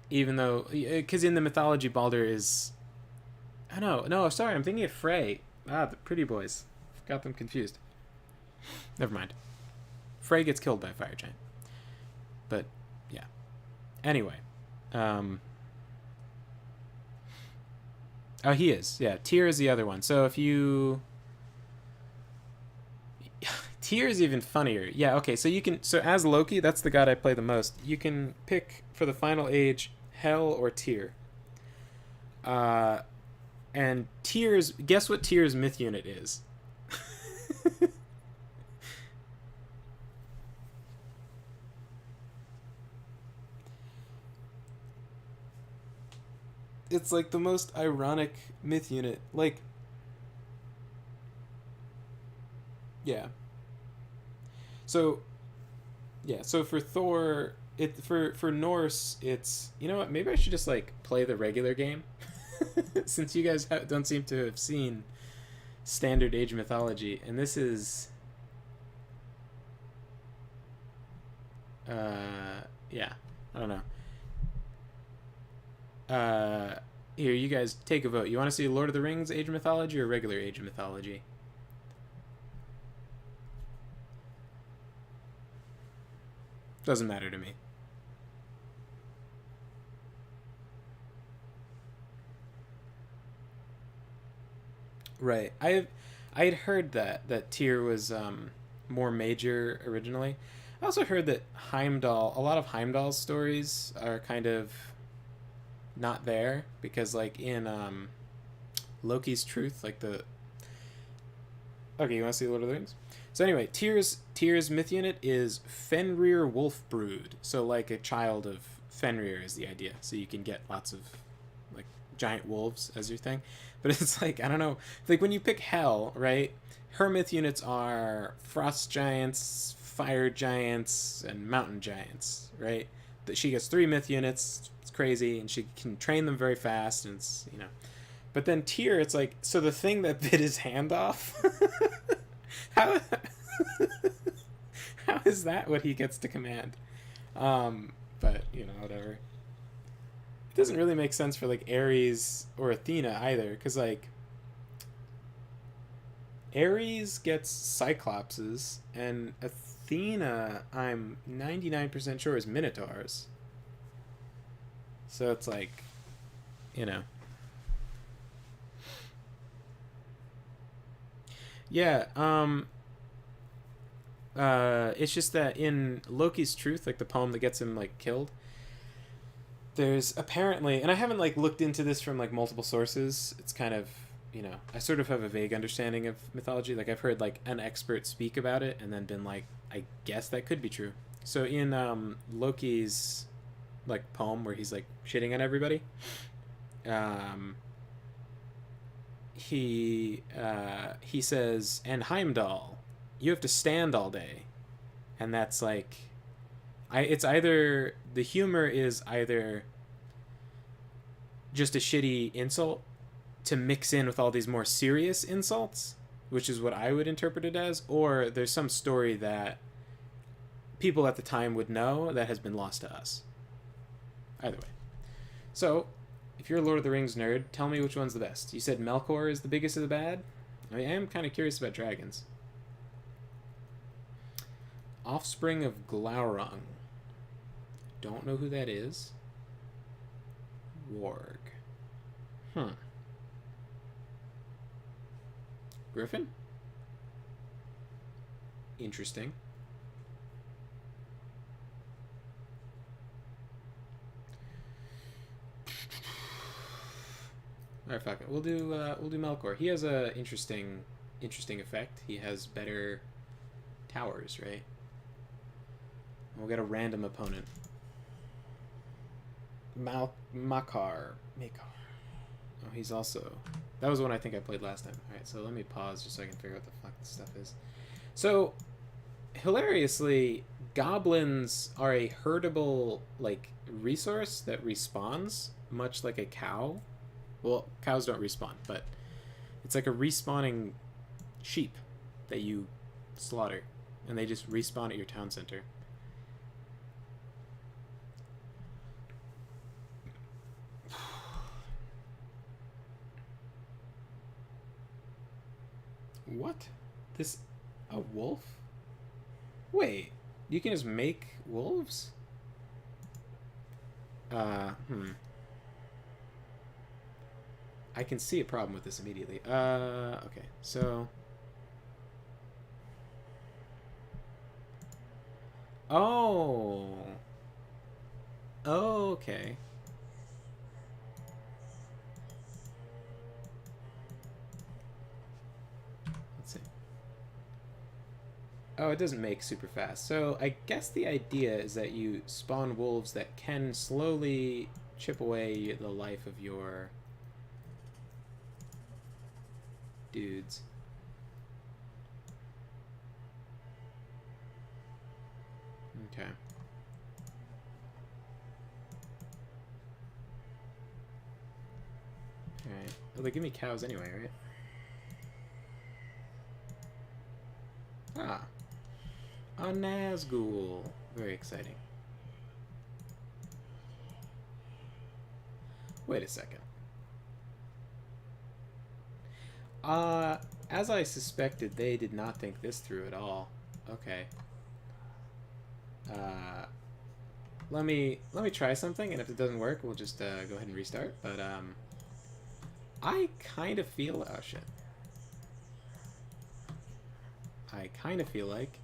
even though, because in the mythology Balder is, no, sorry, I'm thinking of Frey. The pretty boys, got them confused. Never mind. Frey gets killed by a fire giant, but yeah. Anyway, he is. Yeah, Tyr is the other one. So if you, Tyr is even funnier. Yeah, okay, so you can, so as Loki, that's the god I play the most. You can pick for the final age Hel or Tyr. Uh, and Tyr's, guess what Tyr's myth unit is? It's like the most ironic myth unit. Like, yeah. So yeah, so for Thor, it for Norse, it's, you know what? Maybe I should just like play the regular game, since you guys don't seem to have seen Standard Age mythology, and this is, yeah, I don't know. Here, you guys take a vote. You want to see Lord of the Rings Age of Mythology or regular Age of Mythology? Doesn't matter to me. Right. I had heard that Tyr was more major originally. I also heard that Heimdall, a lot of Heimdall's stories are kind of not there because like in Loki's Truth, like the, okay, you want to see Lord of the Rings? So anyway, Tyr's myth unit is Fenrir Wolfbrood. So like a child of Fenrir is the idea. So you can get lots of like giant wolves as your thing. But it's like, I don't know, like when you pick Hel, right? Her myth units are frost giants, fire giants, and mountain giants, right? That she gets 3 myth units. It's crazy, and she can train them very fast, and it's, you know. But then Tyr, it's like, so the thing that bit his hand off. how how is that what he gets to command? But you know, whatever. It doesn't really make sense for like Ares or Athena either, because like Ares gets Cyclopses, and Athena, I'm 99% sure, is Minotaurs. So it's like, you know. Yeah, it's just that in Loki's Truth, like the poem that gets him like killed, there's apparently, and I haven't like looked into this from like multiple sources. It's kind of, you know, I sort of have a vague understanding of mythology. Like I've heard like an expert speak about it and then been like, I guess that could be true. So in Loki's like poem where he's like shitting on everybody, um, he says, and Heimdall, you have to stand all day, and that's like, it's either the humor is either just a shitty insult to mix in with all these more serious insults, which is what I would interpret it as, or there's some story that people at the time would know that has been lost to us. Either way. So, if you're a Lord of the Rings nerd, tell me which one's the best. You said Melkor is the biggest of the bad? I am kind of curious about dragons. Offspring of Glaurung. Don't know who that is. Warg. Griffin? Interesting. Alright, fuck it. We'll do Melkor. He has a interesting effect. He has better towers, right? We'll get a random opponent. Makar. Oh, he's also... That was one I think I played last time. Alright, so let me pause just so I can figure out what the fuck this stuff is. So, hilariously, goblins are a herdable, like, resource that respawns, much like a cow. Well, cows don't respawn, but it's like a respawning sheep that you slaughter, and they just respawn at your town center. What? This... a wolf? Wait, you can just make wolves? I can see a problem with this immediately. Okay, so... Oh. Oh, okay. Let's see. Oh, it doesn't make super fast. So I guess the idea is that you spawn wolves that can slowly chip away the life of your dudes. Okay. Alright. Well, they give me cows anyway, right? Ah. A Nazgul. Very exciting. Wait a second. As I suspected, they did not think this through at all. Okay. Uh, let me try something, and if it doesn't work, we'll just go ahead and restart. But I kind of feel oh shit. I kind of feel like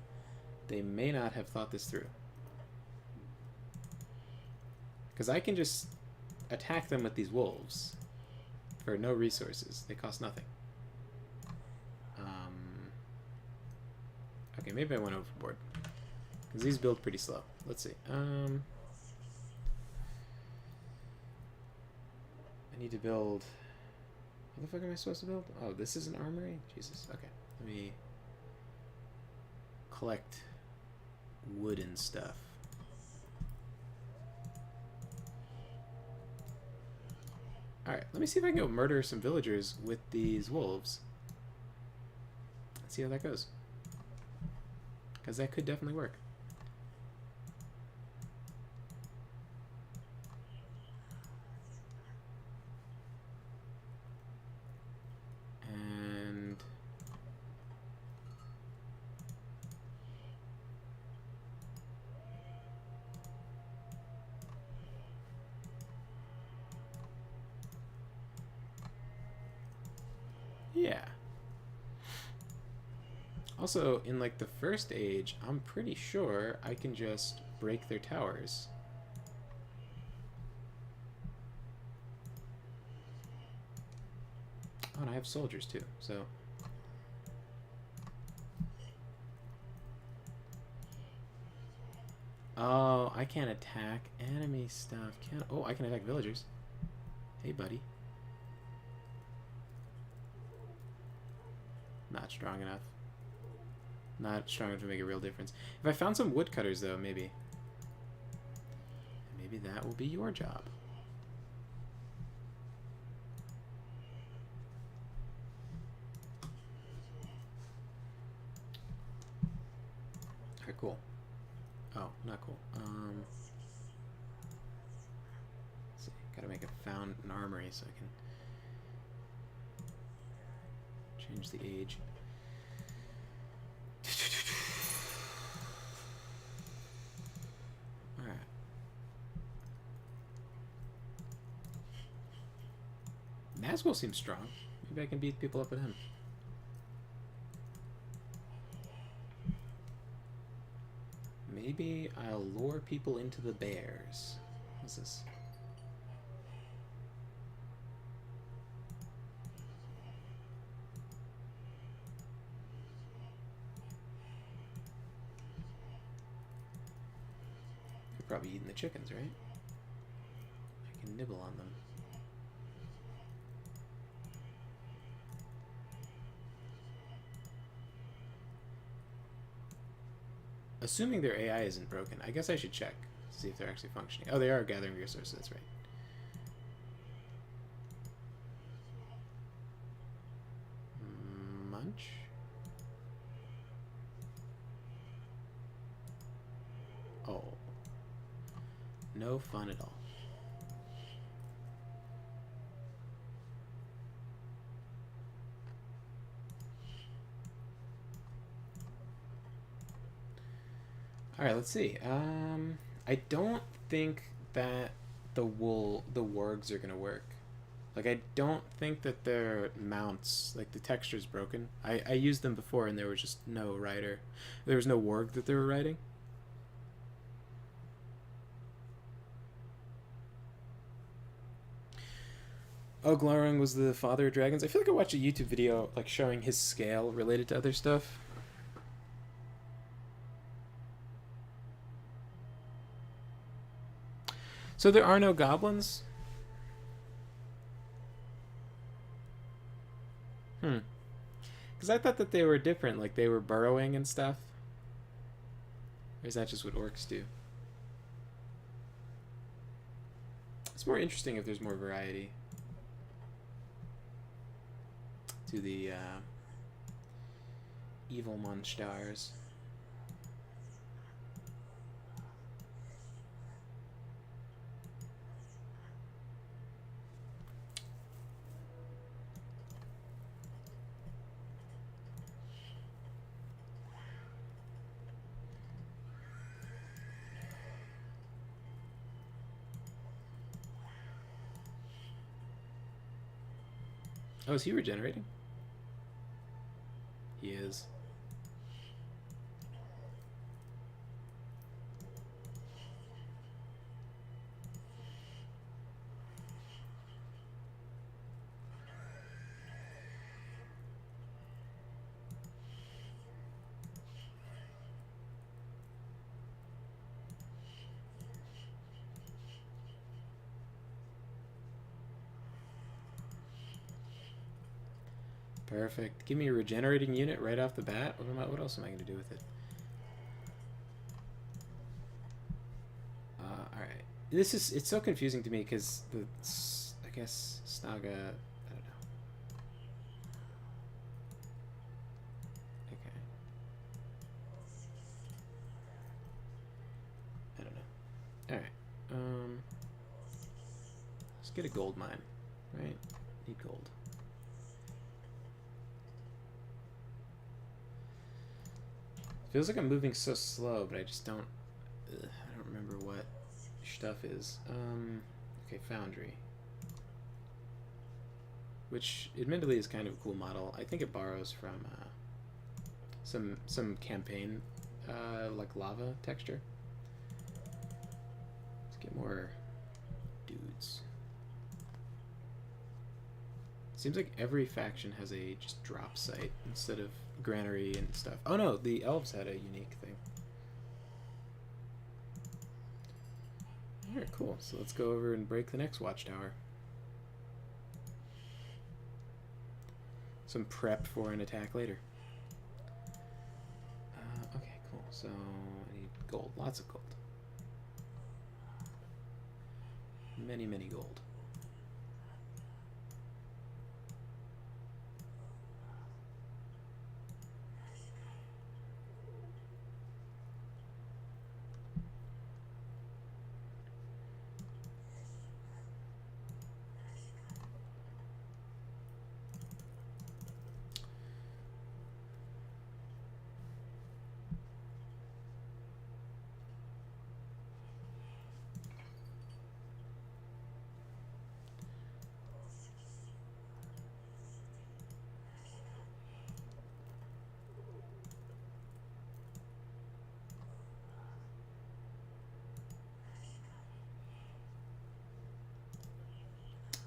they may not have thought this through, because I can just attack them with these wolves for no resources. They cost nothing. Okay, maybe I went overboard. Because these build pretty slow. Let's see. I need to build... What the fuck am I supposed to build? Oh, this is an armory? Jesus. Okay. Let me collect wood and stuff. Alright, let me see if I can go murder some villagers with these wolves. Let's see how that goes. Because that could definitely work. And... yeah. Also, in like the first age, I'm pretty sure I can just break their towers. Oh, and I have soldiers too, so... Oh, I can't attack enemy stuff. Can oh, I can attack villagers. Hey, buddy. Not strong enough. Not strong enough to make a real difference. If I found some woodcutters, though, maybe. Maybe that will be your job. Okay, cool. Oh, not cool. Let's see. Gotta make an armory so I can change the age. Alright. Nazgul seems strong. Maybe I can beat people up with him. Maybe I'll lure people into the bears. What's this? You're probably eating the chickens, right? I can nibble on them. Assuming their AI isn't broken, I guess I should check to see if they're actually functioning. Oh, they are gathering resources, that's right. Munch? Oh. No fun at all. Alright, let's see. I don't think that the wargs are gonna work. Like, I don't think that their mounts, like, the texture's broken. I used them before and there was just no rider. There was no warg that they were riding. Oh, Glowring was the father of dragons. I feel like I watched a YouTube video like showing his scale related to other stuff. So there are no goblins? Hmm. Because I thought that they were different, like they were burrowing and stuff. Or is that just what orcs do? It's more interesting if there's more variety to the evil monsters. Oh, is he regenerating? He is. Perfect. Give me a regenerating unit right off the bat. What else am I going to do with it? Alright. It's so confusing to me because I guess Snaga, I don't know. Okay. I don't know. Alright. Let's get a gold mine, right? Need gold. Feels like I'm moving so slow, but I just don't. I don't remember what stuff is. Okay, Foundry, which admittedly is kind of a cool model. I think it borrows from some campaign like lava texture. Let's get more dudes. Seems like every faction has a just drop site instead of granary and stuff. Oh no, the elves had a unique thing. Alright, cool. So let's go over and break the next watchtower. Some prep for an attack later. Okay, cool. So I need gold. Lots of gold. Many, many gold.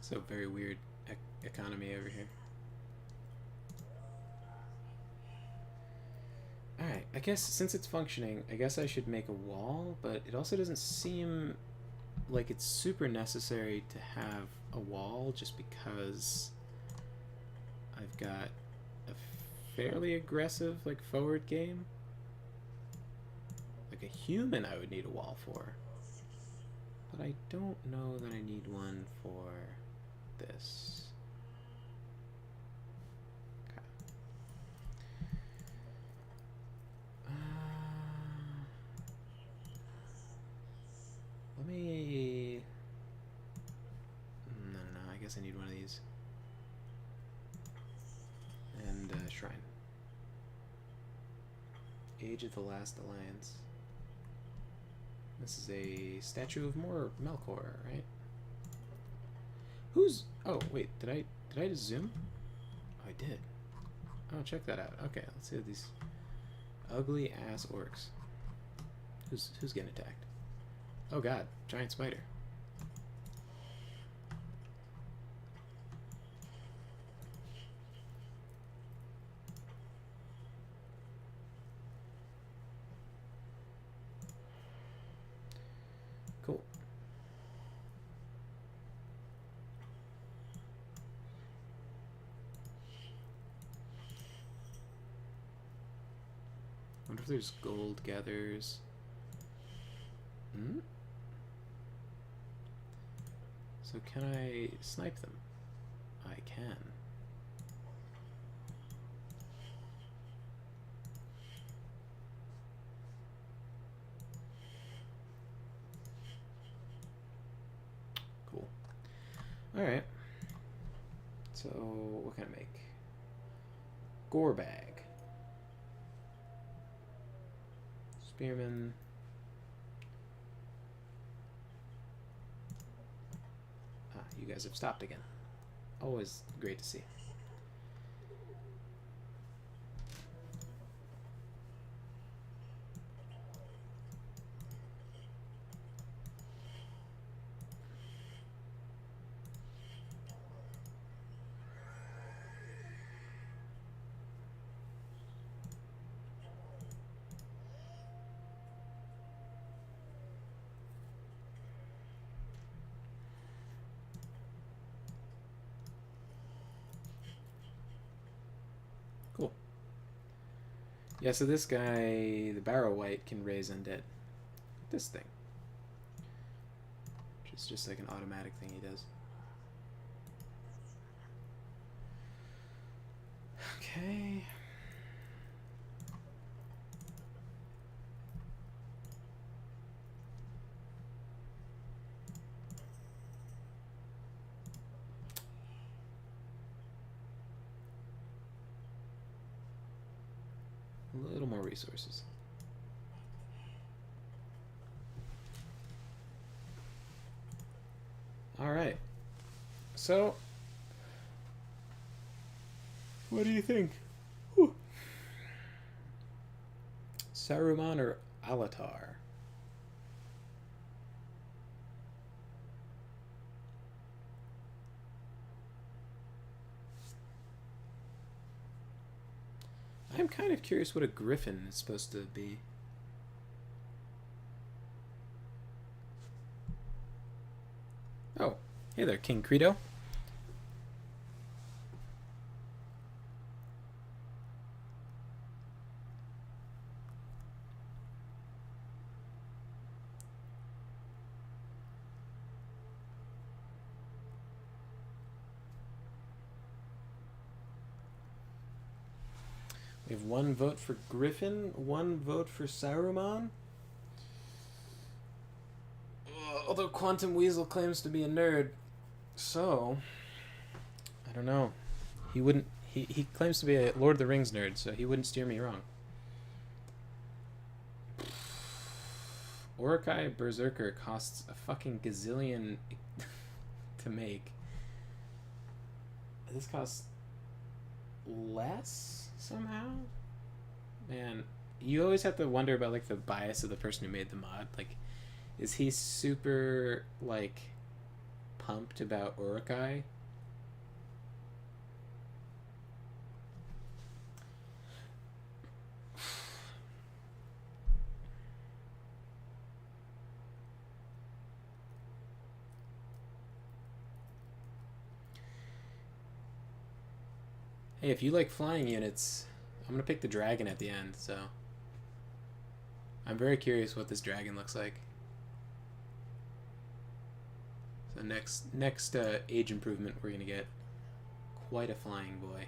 So very weird economy over here. Alright, I guess since it's functioning, I guess I should make a wall, but it also doesn't seem like it's super necessary to have a wall just because I've got a fairly aggressive like forward game. Like a human I would need a wall for. But I don't know that I need one for this. Okay. Let me... No, I guess I need one of these. And shrine. Age of the Last Alliance. This is a statue of Melkor, right? Who's... Oh, wait, did I just zoom? Oh, I did. Oh, check that out. Okay, let's see what these ugly ass orcs. Who's getting attacked? Oh god, giant spider. wonder if there's gold gatherers. Hmm? So can I snipe them? I can. Cool. Alright. So, what can I make? Gore bag. Spearman. Ah, you guys have stopped again. Always great to see. Cool. Yeah, so this guy, the Barrow White, can raise undead. This thing. Which is just like an automatic thing he does. Okay. A little more resources. All right. So, what do you think? Whew. Saruman or LOTR? I'm kind of curious what a griffin is supposed to be. Oh, hey there, King Credo. We have one vote for Griffin, one vote for Saruman. Although Quantum Weasel claims to be a nerd, so I don't know. He wouldn't. He claims to be a Lord of the Rings nerd, so he wouldn't steer me wrong. Urukai Berserker costs a fucking gazillion to make. This costs less somehow? Man, you always have to wonder about like the bias of the person who made the mod. Like, is he super like pumped about Urukai? Hey, if you like flying units, I'm gonna pick the dragon at the end, so I'm very curious what this dragon looks like. So next age improvement, we're gonna get quite a flying boy.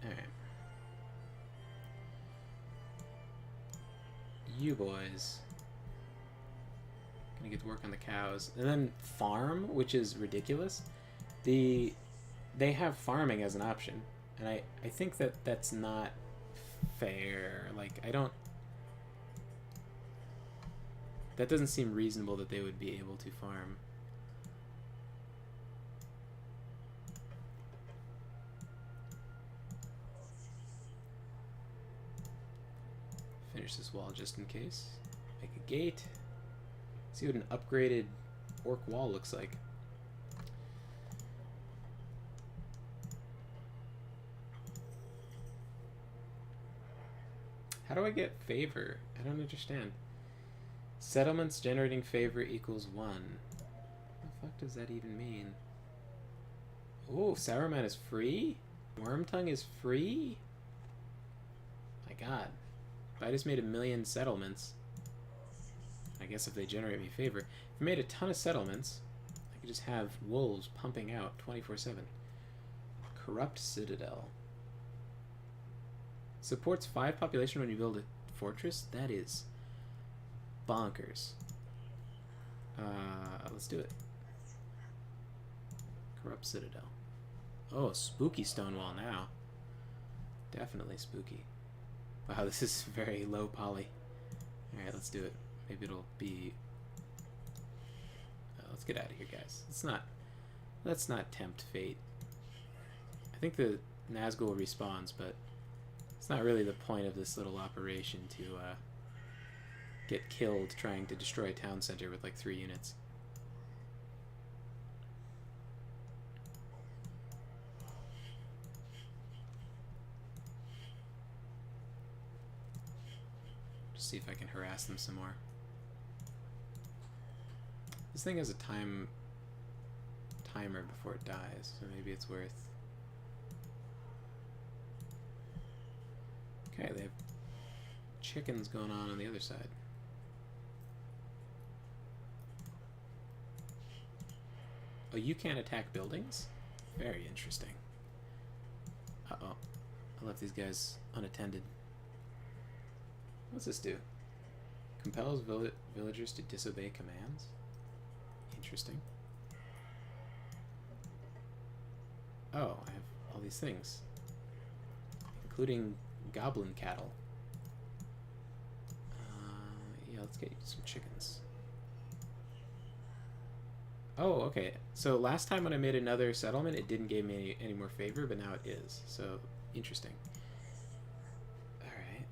Alright. You boys. Gonna get to work on the cows. And then farm, which is ridiculous. They have farming as an option. And I think that that's not fair. Like, that doesn't seem reasonable that they would be able to farm. Finish this wall just in case. Make a gate. See what an upgraded orc wall looks like. How do I get favor? I don't understand. Settlements generating favor equals 1. What the fuck does that even mean? Oh, Sourman is free? Wormtongue is free? My god. If I just made 1,000,000 settlements, I guess if they generate me favor. If I made a ton of settlements, I could just have wolves pumping out 24/7. Corrupt Citadel. Supports 5 population when you build a fortress? That is bonkers. Let's do it. Corrupt Citadel. Oh, spooky stone wall now. Definitely spooky. Wow, this is very low poly. Alright, let's do it. Maybe it'll be... let's get out of here, guys. Let's not tempt fate. I think the Nazgul respawns, but it's not really the point of this little operation to get killed trying to destroy a town center with like 3 units. Just see if I can harass them some more. This thing has a timer before it dies, so maybe it's worth... Okay, they have chickens going on the other side. Oh, you can't attack buildings? Very interesting. Uh-oh. I left these guys unattended. What's this do? Compels villagers to disobey commands? Interesting. Oh, I have all these things. Including goblin cattle. Yeah, let's get you some chickens. Oh, okay. So last time when I made another settlement, it didn't give me any more favor, but now it is. So, interesting. Alright.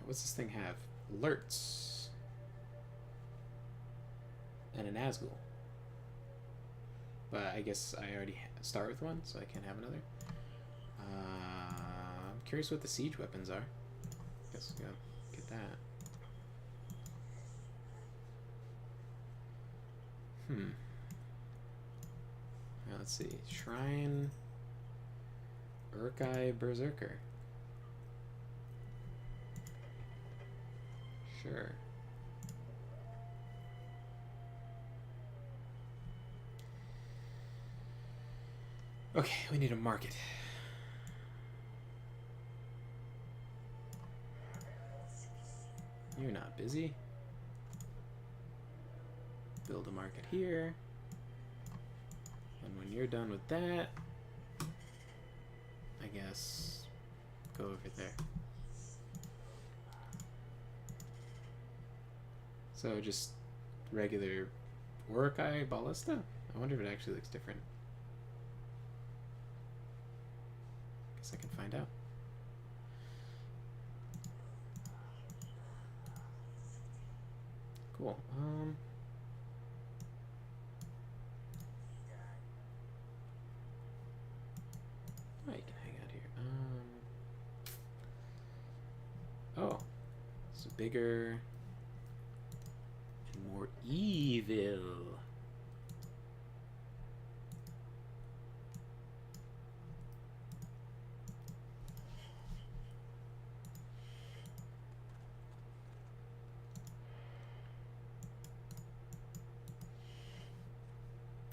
What's this thing have? Alerts. And a Nazgul. But I guess I already start with one, so I can't have another. I'm curious what the siege weapons are. Guess we gotta get that. Now let's see. Shrine. Urkai Berserker. Sure. Okay, we need a market. You're not busy. Build a market here. And when you're done with that, I guess go over there. So just regular Urukai Ballista? I wonder if it actually looks different. Guess I can find out. Cool. Oh, you can hang out here. Oh, it's bigger and more evil.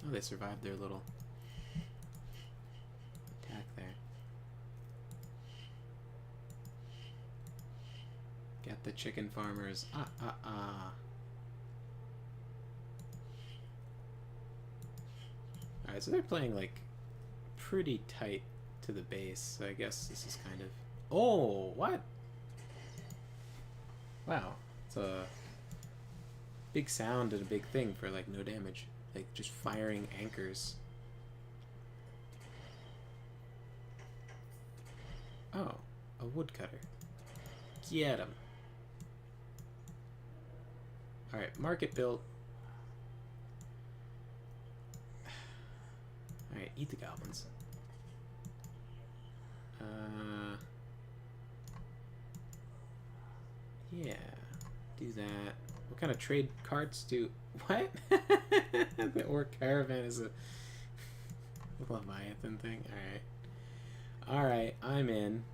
Oh, they survived their little attack there. Get the chicken farmers. Alright, so they're playing like pretty tight to the base, so I guess this is kind of... Oh, what? Wow, it's a big sound and a big thing for like no damage. Like, just firing anchors. Oh, a woodcutter. Get him. Alright, market built. Alright, eat the goblins. Yeah, do that. What kind of trade carts do... What? The orc caravan is a Leviathan thing? Alright. Alright, I'm in.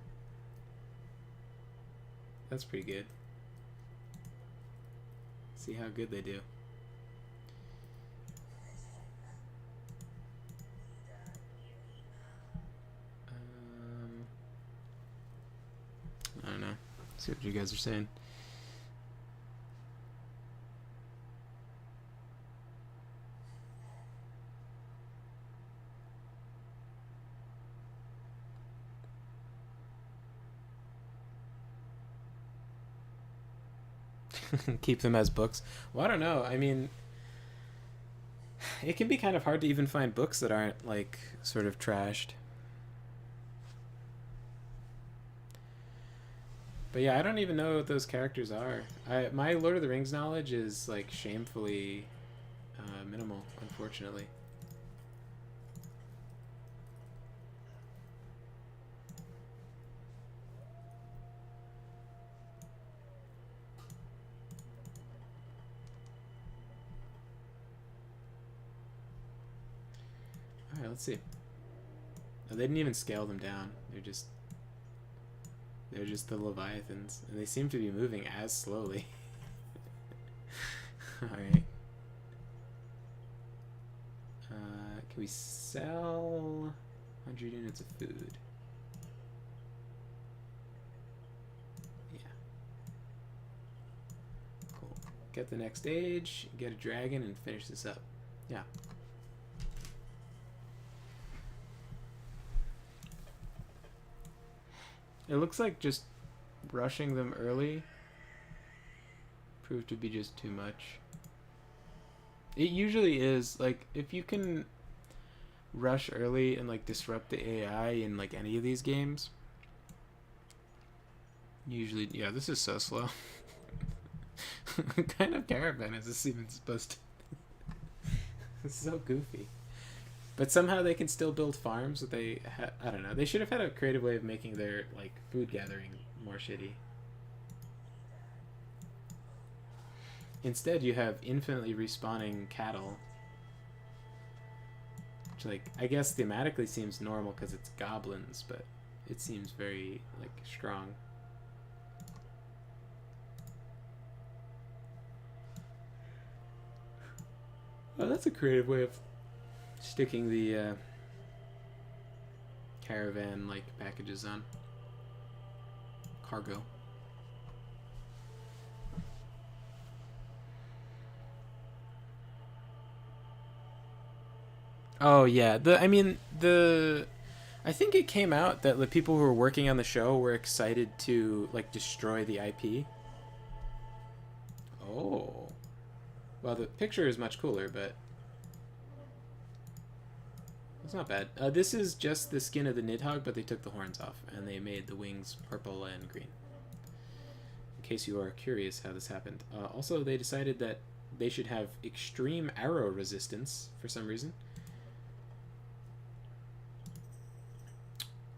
That's pretty good. See how good they do. I don't know. See what you guys are saying. Keep them as books. Well, I don't know. I mean, it can be kind of hard to even find books that aren't like sort of trashed. But yeah, I don't even know what those characters are. My Lord of the Rings knowledge is like shamefully minimal, unfortunately. All right, let's see. Oh, they didn't even scale them down. They're just the Leviathans, and they seem to be moving as slowly. All right. Can we sell 100 units of food? Yeah. Cool. Get the next stage, get a dragon, and finish this up. Yeah. It looks like just rushing them early proved to be just too much. It usually is. Like, if you can rush early and like disrupt the AI in like any of these games, usually, yeah, this is so slow. What kind of caravan is this even supposed to? It's so goofy. But somehow they can still build farms that I don't know. They should have had a creative way of making their like food gathering more shitty. Instead, you have infinitely respawning cattle, which, like, I guess thematically seems normal because it's goblins, but it seems very like strong. Oh, that's a creative way of sticking the caravan like packages on cargo. Oh yeah, I think it came out that the people who were working on the show were excited to like destroy the IP. Oh. Well, the picture is much cooler, but it's not bad. This is just the skin of the Nidhogg, but they took the horns off, and they made the wings purple and green. In case you are curious how this happened. Also, they decided that they should have extreme arrow resistance for some reason.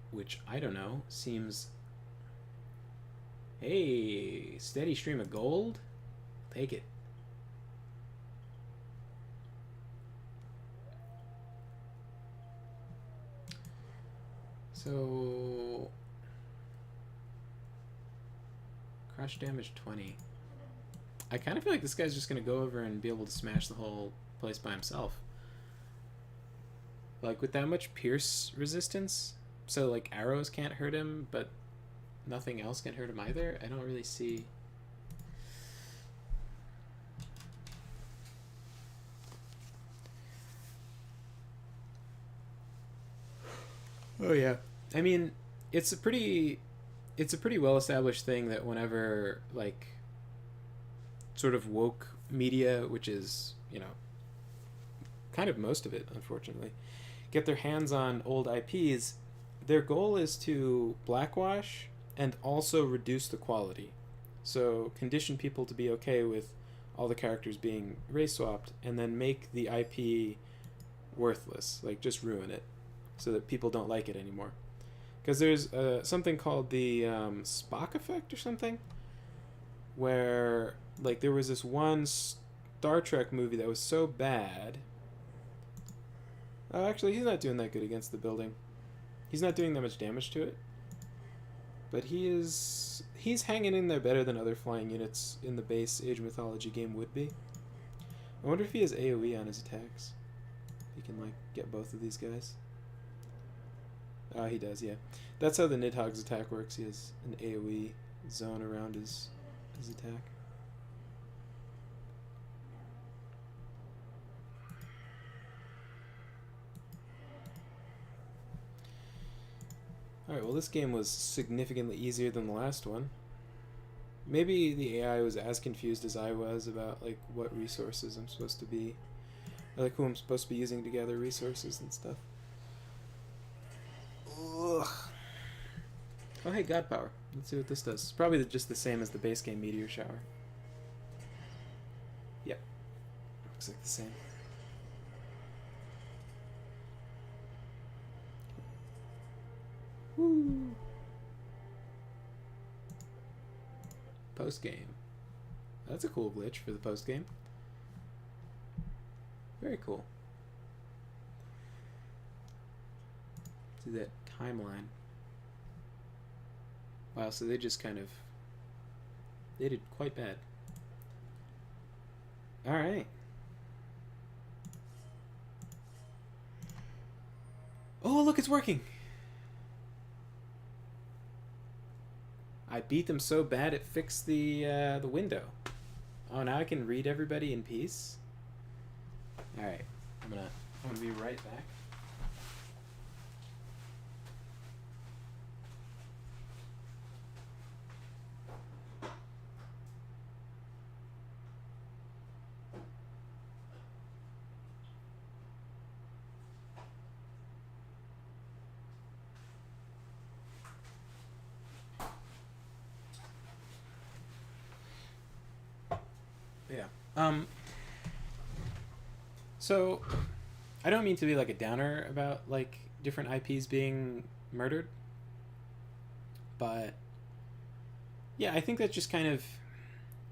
Which, I don't know, seems... Hey, steady stream of gold? Take it. So... Crush damage 20. I kind of feel like this guy's just going to go over and be able to smash the whole place by himself. Like, with that much pierce resistance... So, like, arrows can't hurt him, but nothing else can hurt him either? I don't really see... Oh, yeah. I mean, it's a pretty well-established thing that whenever, like, sort of woke media, which is, you know, kind of most of it, unfortunately, get their hands on old IPs... Their goal is to blackwash and also reduce the quality. So condition people to be okay with all the characters being race swapped and then make the IP worthless. Like, just ruin it so that people don't like it anymore. Because there's something called the Spock effect or something, where, like, there was this one Star Trek movie that was so bad. Oh, actually, he's not doing that good against the building. He's not doing that much damage to it. But he's hanging in there better than other flying units in the base Age of Mythology game would be. I wonder if he has AoE on his attacks. He can, like, get both of these guys. Ah, he does, yeah. That's how the Nidhogg's attack works. He has an AoE zone around his attack. Alright, well, this game was significantly easier than the last one. Maybe the AI was as confused as I was about, like, what resources I'm supposed to be... or, like, who I'm supposed to be using to gather resources and stuff. Ugh. Oh, hey, God Power. Let's see what this does. It's probably just the same as the base game Meteor Shower. Yep. Looks like the same. Woo! Post game. That's a cool glitch for the post game. Very cool. See that timeline. Wow, so they just kind of... they did quite bad. Alright. Oh, look, it's working! I beat them so bad it fixed the window. Oh, now I can read everybody in peace? Alright, I'm gonna be right back. Yeah. So, I don't mean to be like a downer about like different IPs being murdered, but yeah, I think that just kind of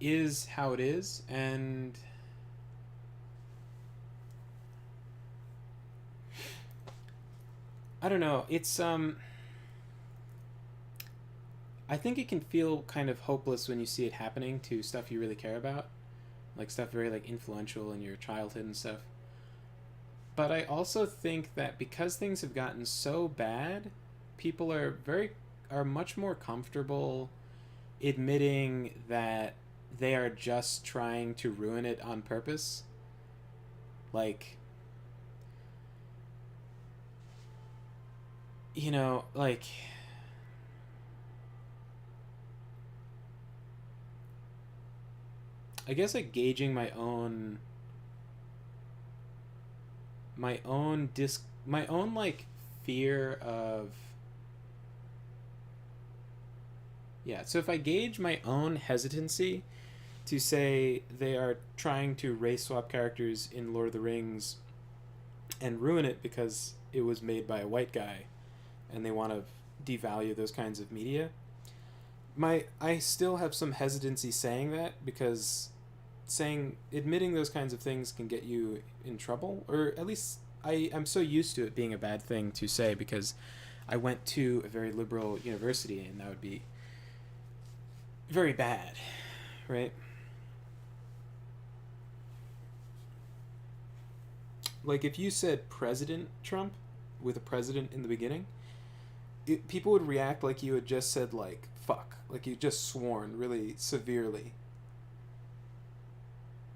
is how it is, and I don't know. It's I think it can feel kind of hopeless when you see it happening to stuff you really care about, like stuff very like influential in your childhood and stuff. But I also think that because things have gotten so bad, people are much more comfortable admitting that they are just trying to ruin it on purpose. Like, you know, like, I guess like gauging my own like fear of, yeah, so if I gauge my own hesitancy to say they are trying to race swap characters in Lord of the Rings and ruin it because it was made by a white guy and they want to devalue those kinds of media, I still have some hesitancy saying that, because admitting those kinds of things can get you in trouble, or at least I'm so used to it being a bad thing to say because I went to a very liberal university, and that would be very bad, right? Like, if you said President Trump with a president in the beginning, people would react like you had just said, like, fuck. Like, you just sworn really severely.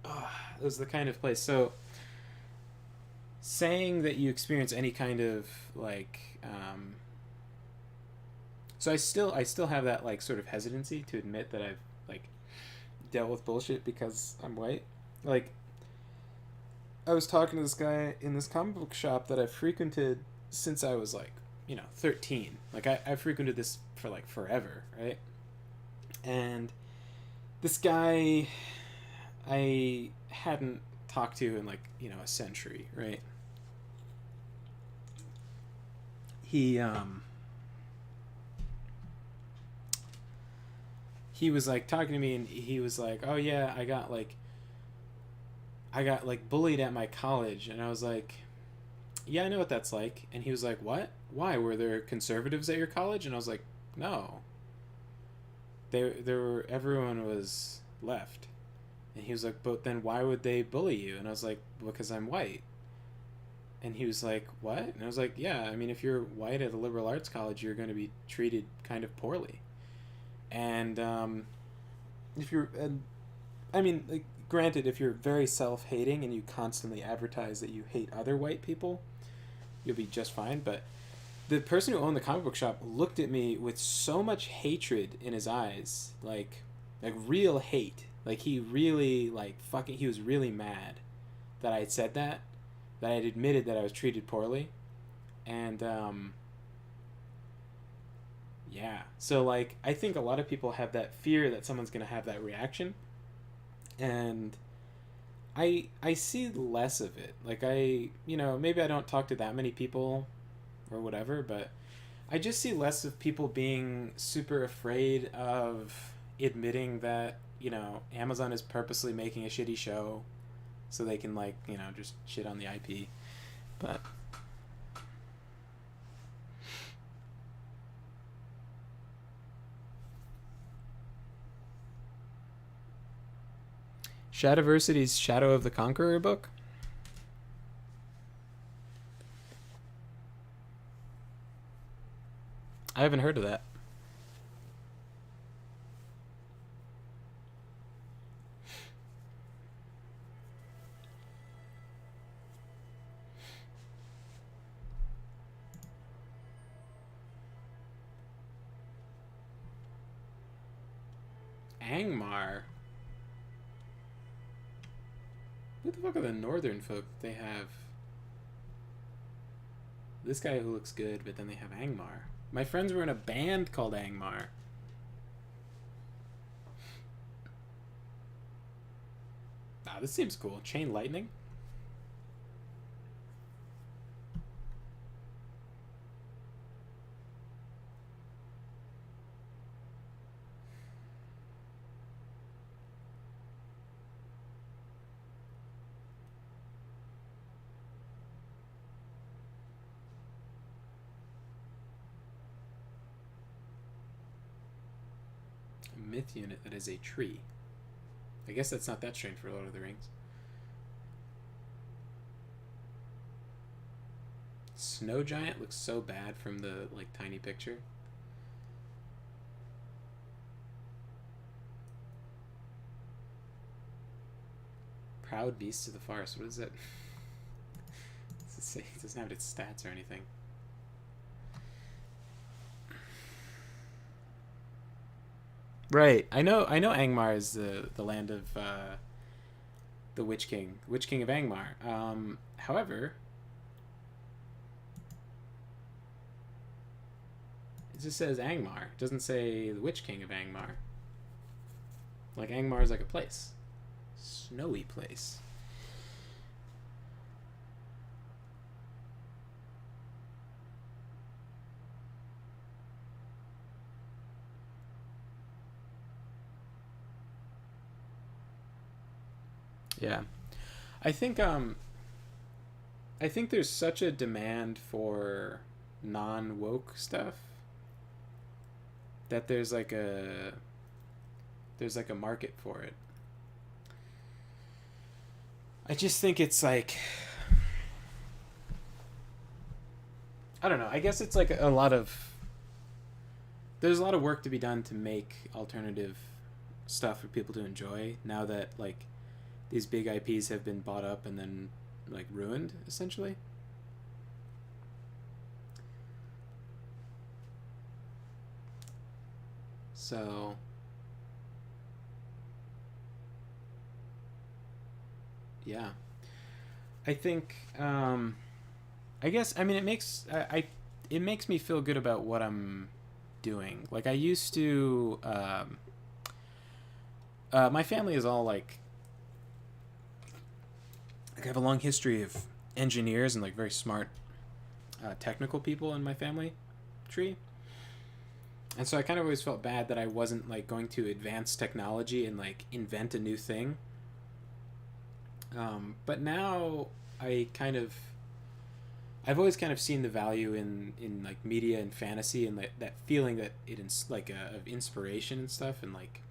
It was the kind of place. So, saying that you experience any kind of, like, so I still have that, like, sort of hesitancy to admit that I've, like, dealt with bullshit because I'm white. Like, I was talking to this guy in this comic book shop that I've frequented since I was, like, 13. Like, I frequented this for, like, forever, right? And this guy I hadn't talked to in, like, a century, right? He was, like, talking to me, and he was like, oh yeah, I got, like, I got like bullied at my college, and I was like, yeah, I know what that's like. And he was like, what? Why? Were there conservatives at your college? And I was like, no. There were, everyone was left. And he was like, but then why would they bully you? And I was like, because I'm white. And he was like, what? And I was like, yeah, I mean, if you're white at a liberal arts college, you're going to be treated kind of poorly. And if you're, and I mean, like, granted, if you're very self-hating and you constantly advertise that you hate other white people, you'll be just fine. But the person who owned the comic book shop looked at me with so much hatred in his eyes, like real hate. Like he really like fucking he was really mad that I had said that I had admitted that I was treated poorly. And yeah. So like I think a lot of people have that fear that someone's going to have that reaction. And I see less of it. Like maybe I don't talk to that many people or whatever, but I just see less of people being super afraid of admitting that, Amazon is purposely making a shitty show so they can just shit on the IP. But Shadowversity's Shadow of the Conqueror book? I haven't heard of that. Angmar? Who the fuck are the northern folk they have? This guy who looks good, but then they have Angmar. My friends were in a band called Angmar. Ah, this seems cool. Chain Lightning? A myth unit that is a tree. I guess that's not that strange for Lord of the Rings. Snow Giant looks so bad from the tiny picture. Proud Beasts of the Forest. What is it? It doesn't have its stats or anything. Right. I know Angmar is the land of the Witch King of Angmar. However, it just says Angmar. It doesn't say the Witch King of Angmar. Like Angmar is like a place. Snowy place. Yeah. I think there's such a demand for non-woke stuff that there's like a market for it. I just think it's like, I don't know. I guess it's like there's a lot of work to be done to make alternative stuff for people to enjoy now that these big IPs have been bought up and then ruined essentially. So yeah, I think I guess I mean it makes me feel good about what I'm doing. Like I used to my family is all I have a long history of engineers and very smart technical people in my family tree. And so I kind of always felt bad that I wasn't going to advance technology and invent a new thing. But now I kind of I've always kind of seen the value in like media and fantasy and like that feeling that like of inspiration and stuff, and like,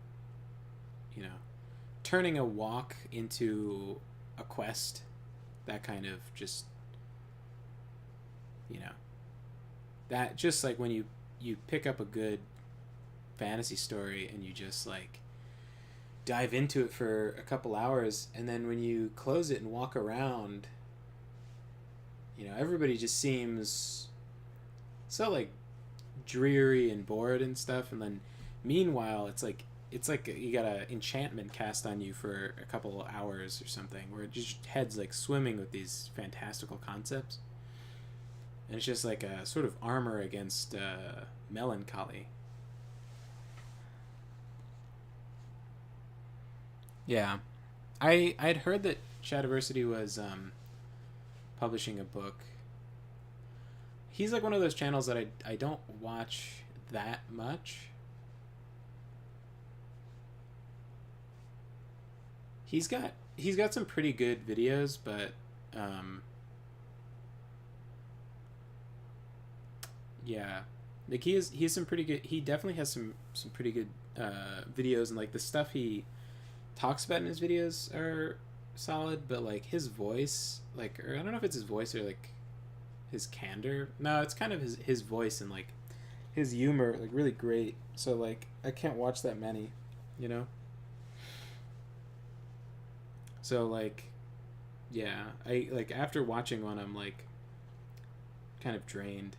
you know, turning a walk into a quest, that kind of just, you know, that just like when you pick up a good fantasy story and you just like dive into it for a couple hours, and then when you close it and walk around, you know, everybody just seems so like dreary and bored and stuff, and then meanwhile it's like you got a enchantment cast on you for a couple hours or something, where it just heads like swimming with these fantastical concepts, and it's just like a sort of armor against melancholy. Yeah, I'd heard that Shadiversity was publishing a book. He's like one of those channels that I don't watch that much. He's got some pretty good videos, but um, yeah, like he has some pretty good. He definitely has some pretty good videos, and like the stuff he talks about in his videos are solid. But like his voice, like, or I don't know if it's his voice or like his candor. No, it's kind of his voice and like his humor, like really great. So like I can't watch that many, you know. So like, yeah, I like after watching one, I'm like kind of drained.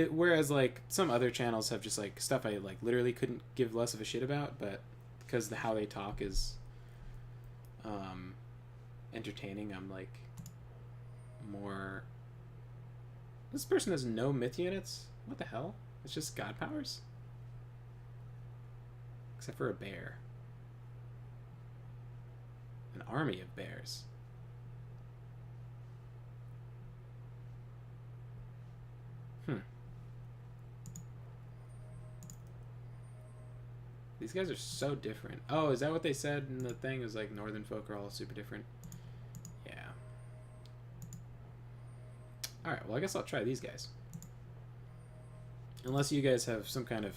Whereas like some other channels have just like stuff I like literally couldn't give less of a shit about, but because how they talk is um, entertaining, I'm like more. This person has no myth units. What the hell? It's just god powers, except for a bear, an army of bears. Hmm. These guys are so different. Oh, is that what they said in the thing? It was like northern folk are all super different. Yeah. Alright, well I guess I'll try these guys. Unless you guys have some kind of...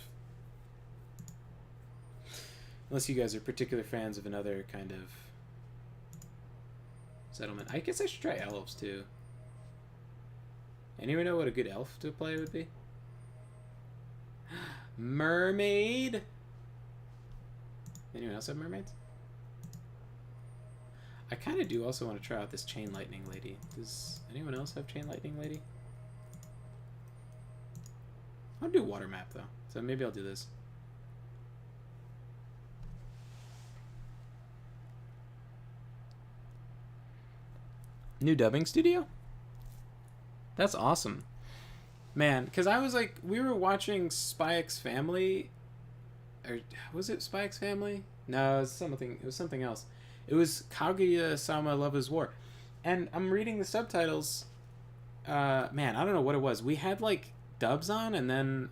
Unless you guys are particular fans of another kind of settlement. I guess I should try elves too. Anyone know what a good elf to play would be? Mermaid? Anyone else have mermaids? I kind of do also want to try out this chain lightning lady. Does anyone else have chain lightning lady? I'll do water map though, so maybe I'll do this. New dubbing studio? That's awesome. Man, because I was like, we were watching Spy X Family, or was it Spy X Family? No, it was something. It was something else. It was Kaguya-sama Love is War, and I'm reading the subtitles. Man, I don't know what it was. We had like dubs on, and then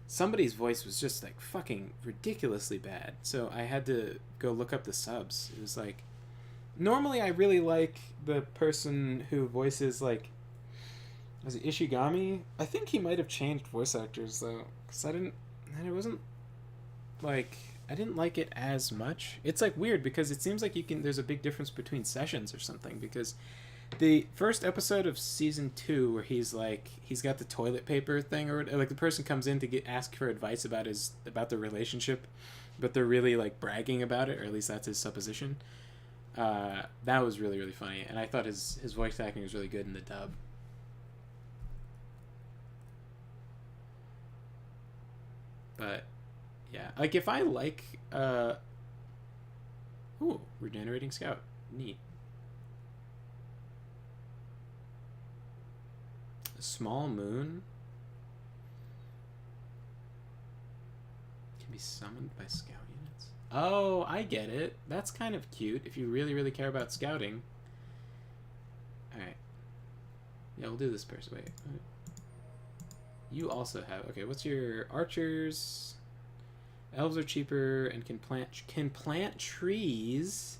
somebody's voice was just like fucking ridiculously bad. So I had to go look up the subs. It was like, normally I really like the person who voices like, was it Ishigami? I think he might have changed voice actors though, because I didn't. And it wasn't like, I didn't like it as much. It's like weird because it seems like you can. There's a big difference between sessions or something, because the first episode of season 2 where he's got the toilet paper thing, or like the person comes in to ask for advice about the relationship, but they're really like bragging about it, or at least that's his supposition. That was really really funny, and I thought his voice acting was really good in the dub. But yeah, like if I like ooh, regenerating scout, neat. A small moon can be summoned by scout units. Oh, I get it. That's kind of cute if you really really care about scouting. All right. Yeah, we'll do this first. Wait. You also have, okay, what's your archers? Elves are cheaper and can plant trees.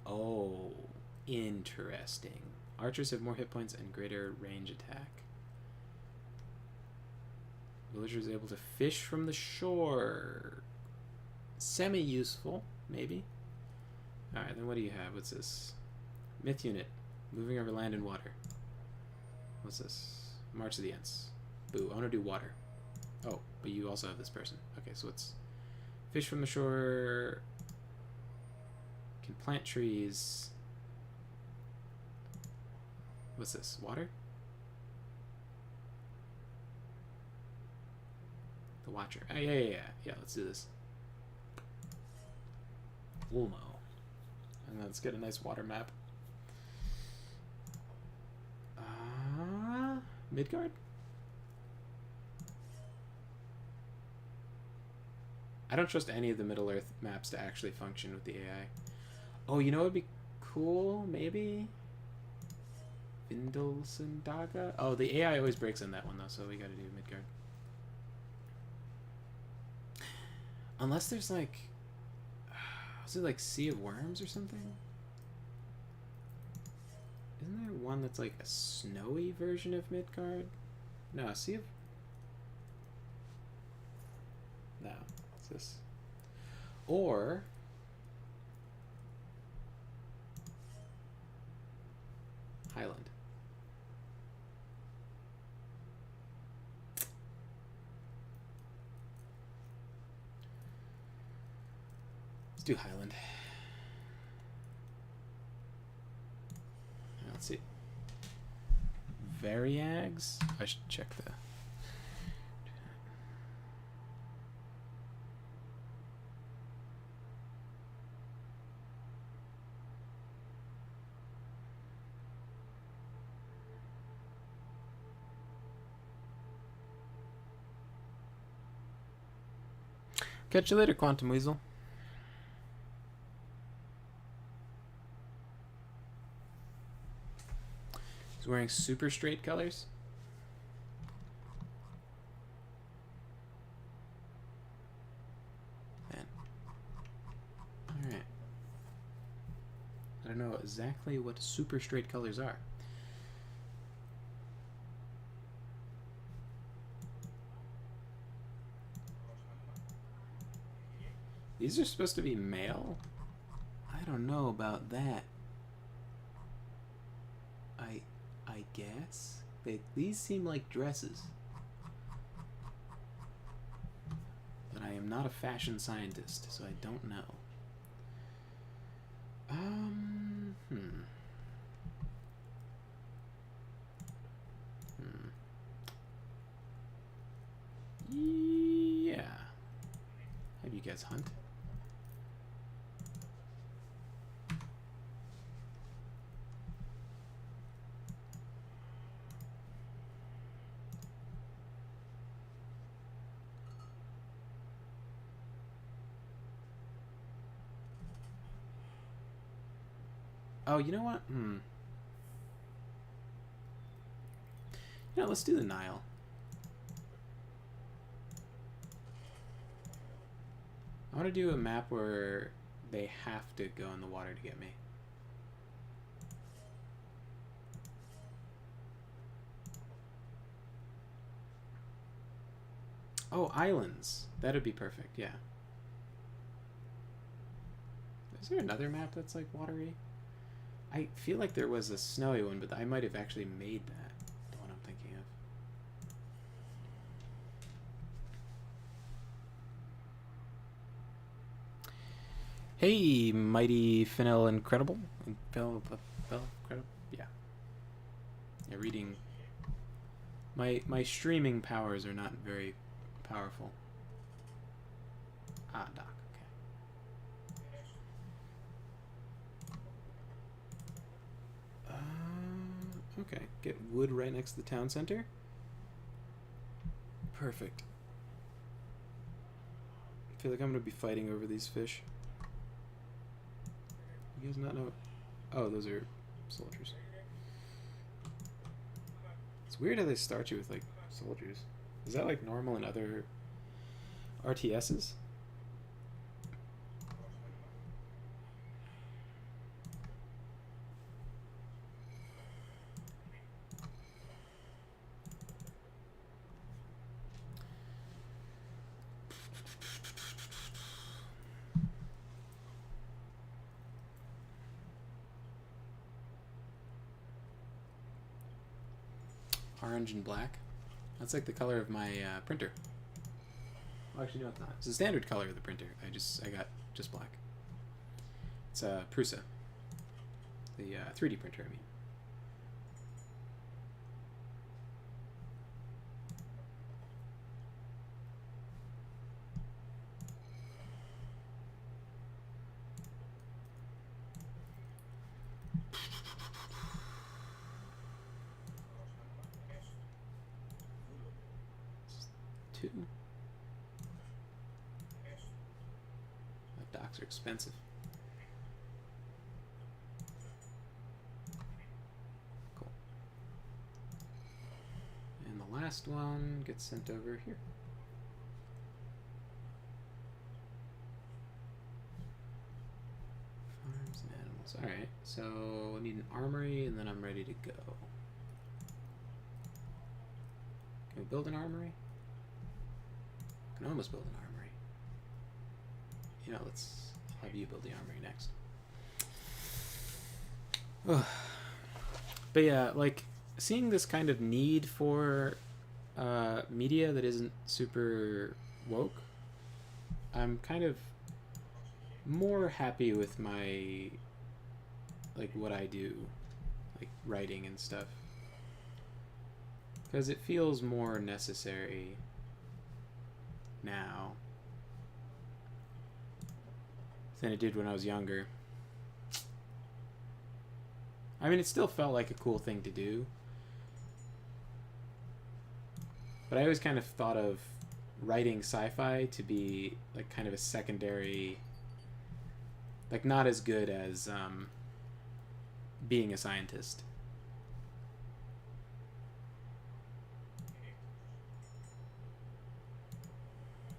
Oh, interesting. Archers have more hit points and greater range attack. Villagers able to fish from the shore. Semi-useful, maybe. Alright, then what do you have? What's this? Myth unit. Moving over land and water. What's this? March of the Ents. Boo, I want to do water. Oh, but you also have this person. Okay, so it's fish from the shore. Can plant trees. What's this? Water? The Watcher. Oh, yeah. Yeah, let's do this. Ulmo. And let's get a nice water map. Midgard? I don't trust any of the Middle-earth maps to actually function with the AI. Oh, you know what would be cool? Maybe? Vindelsundaga? Oh, the AI always breaks on that one, though, so we gotta do Midgard. Unless there's, like... is it, like, Sea of Worms or something? Isn't there one that's, like, a snowy version of Midgard? No, Sea of... No. What's this? Or... Highland. Let's do Highland. Let's see. Variags? I should check the... Catch you later, Quantum Weasel. He's wearing super straight colors. Man. Alright. I don't know exactly what super straight colors are. These are supposed to be male? I don't know about that. I guess? These seem like dresses. But I am not a fashion scientist, so I don't know. Yeah. Have you guys hunt? Oh, you know what? You know, let's do the Nile. I want to do a map where they have to go in the water to get me. Oh, islands. That'd be perfect, yeah. Is there another map that's like watery? I feel like there was a snowy one, but I might have actually made that, the one I'm thinking of. Hey, Mighty Fennel Incredible. Incredible? Yeah. Yeah, reading. My streaming powers are not very powerful. Ah, Doc. Okay, get wood right next to the town center. Perfect. I feel like I'm gonna be fighting over these fish. You guys not know? Oh, those are soldiers. It's weird how they start you with like soldiers. Is that like normal in other RTSs? Orange and black. That's like the color of my printer. Well, actually, no, it's not. It's the standard color of the printer. I got just black. It's Prusa. The 3D printer, I mean. Two. Docks are expensive. Cool. And the last one gets sent over here. Farms and animals. Alright, so I need an armory and then I'm ready to go. Can we build an armory? I can almost build an armory. You know, let's have you build the armory next. But yeah, like, seeing this kind of need for media that isn't super woke, I'm kind of more happy with my, like, what I do, like, writing and stuff. Because it feels more necessary now than it did when I was younger. I mean, it still felt like a cool thing to do, but I always kind of thought of writing sci-fi to be like kind of a secondary, like not as good as being a scientist.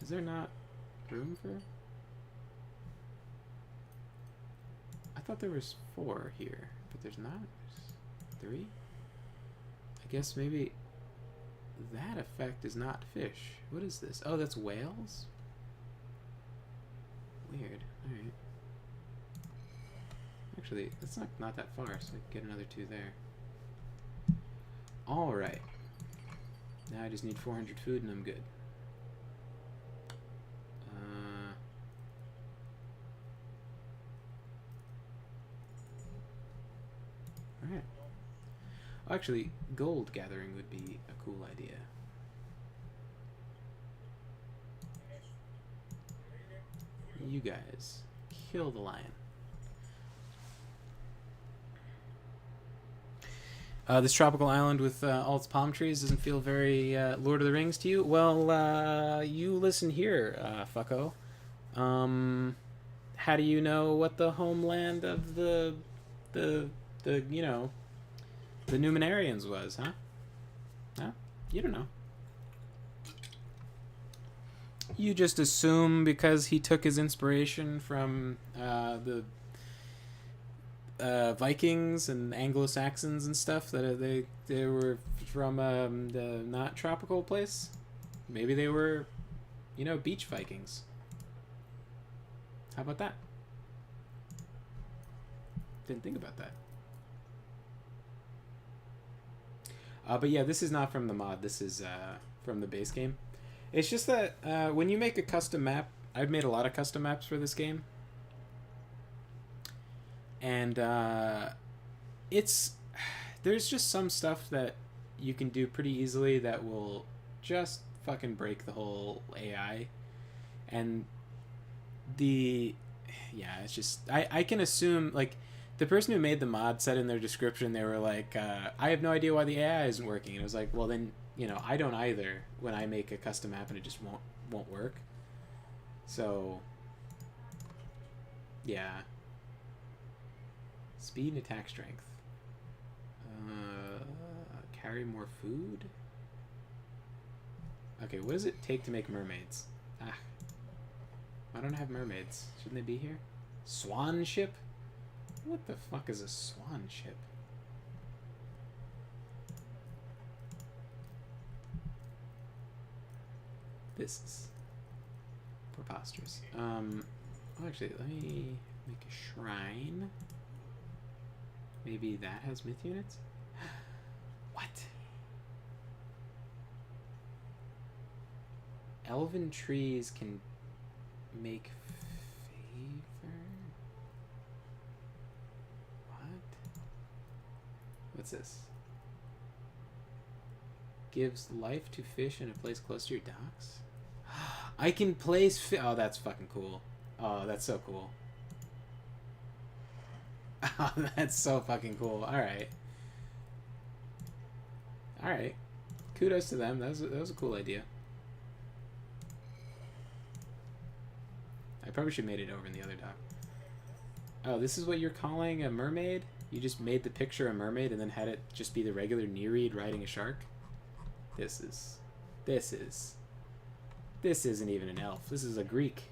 Is there not room for? I thought there was 4 here, but there's not. There's 3. I guess maybe that effect is not fish. What is this? Oh, that's whales? Weird. Alright. Actually, that's not that far, so I can get another 2 there. Alright. Now I just need 400 food and I'm good. Alright. Actually, gold gathering would be a cool idea. You guys, kill the lion. This tropical island with all its palm trees doesn't feel very Lord of the Rings to you? Well, you listen here, fucko. How do you know what the homeland of the you know, the Numenarians was, huh? Huh? You don't know. You just assume because he took his inspiration from the Vikings and Anglo-Saxons and stuff that they were from the not tropical place. Maybe they were, you know, beach Vikings. How about that? Didn't think about that. But yeah, this is not from the mod. This is from the base game. It's just that when you make a custom map, I've made a lot of custom maps for this game. And there's just some stuff that you can do pretty easily that will just fucking break the whole AI. And it's just, I can assume, like, the person who made the mod said in their description, they were like, I have no idea why the AI isn't working. And it was like, well then, you know, I don't either when I make a custom map and it just won't work. So, yeah. Speed and attack strength. Carry more food? Okay, what does it take to make mermaids? Ah. Why don't I have mermaids? Shouldn't they be here? Swan ship? What the fuck is a swan ship? This is preposterous. Actually, let me make a shrine. Maybe that has myth units? What? Elven trees can make favor? What? What's this? Gives life to fish in a place close to your docks? I can place oh, that's fucking cool. Oh, that's so cool. Oh, that's so fucking cool. Alright. Alright. Kudos to them. That was a cool idea. I probably should have made it over in the other dock. Oh, this is what you're calling a mermaid? You just made the picture a mermaid and then had it just be the regular Nereid riding a shark? This isn't even an elf. This is a Greek.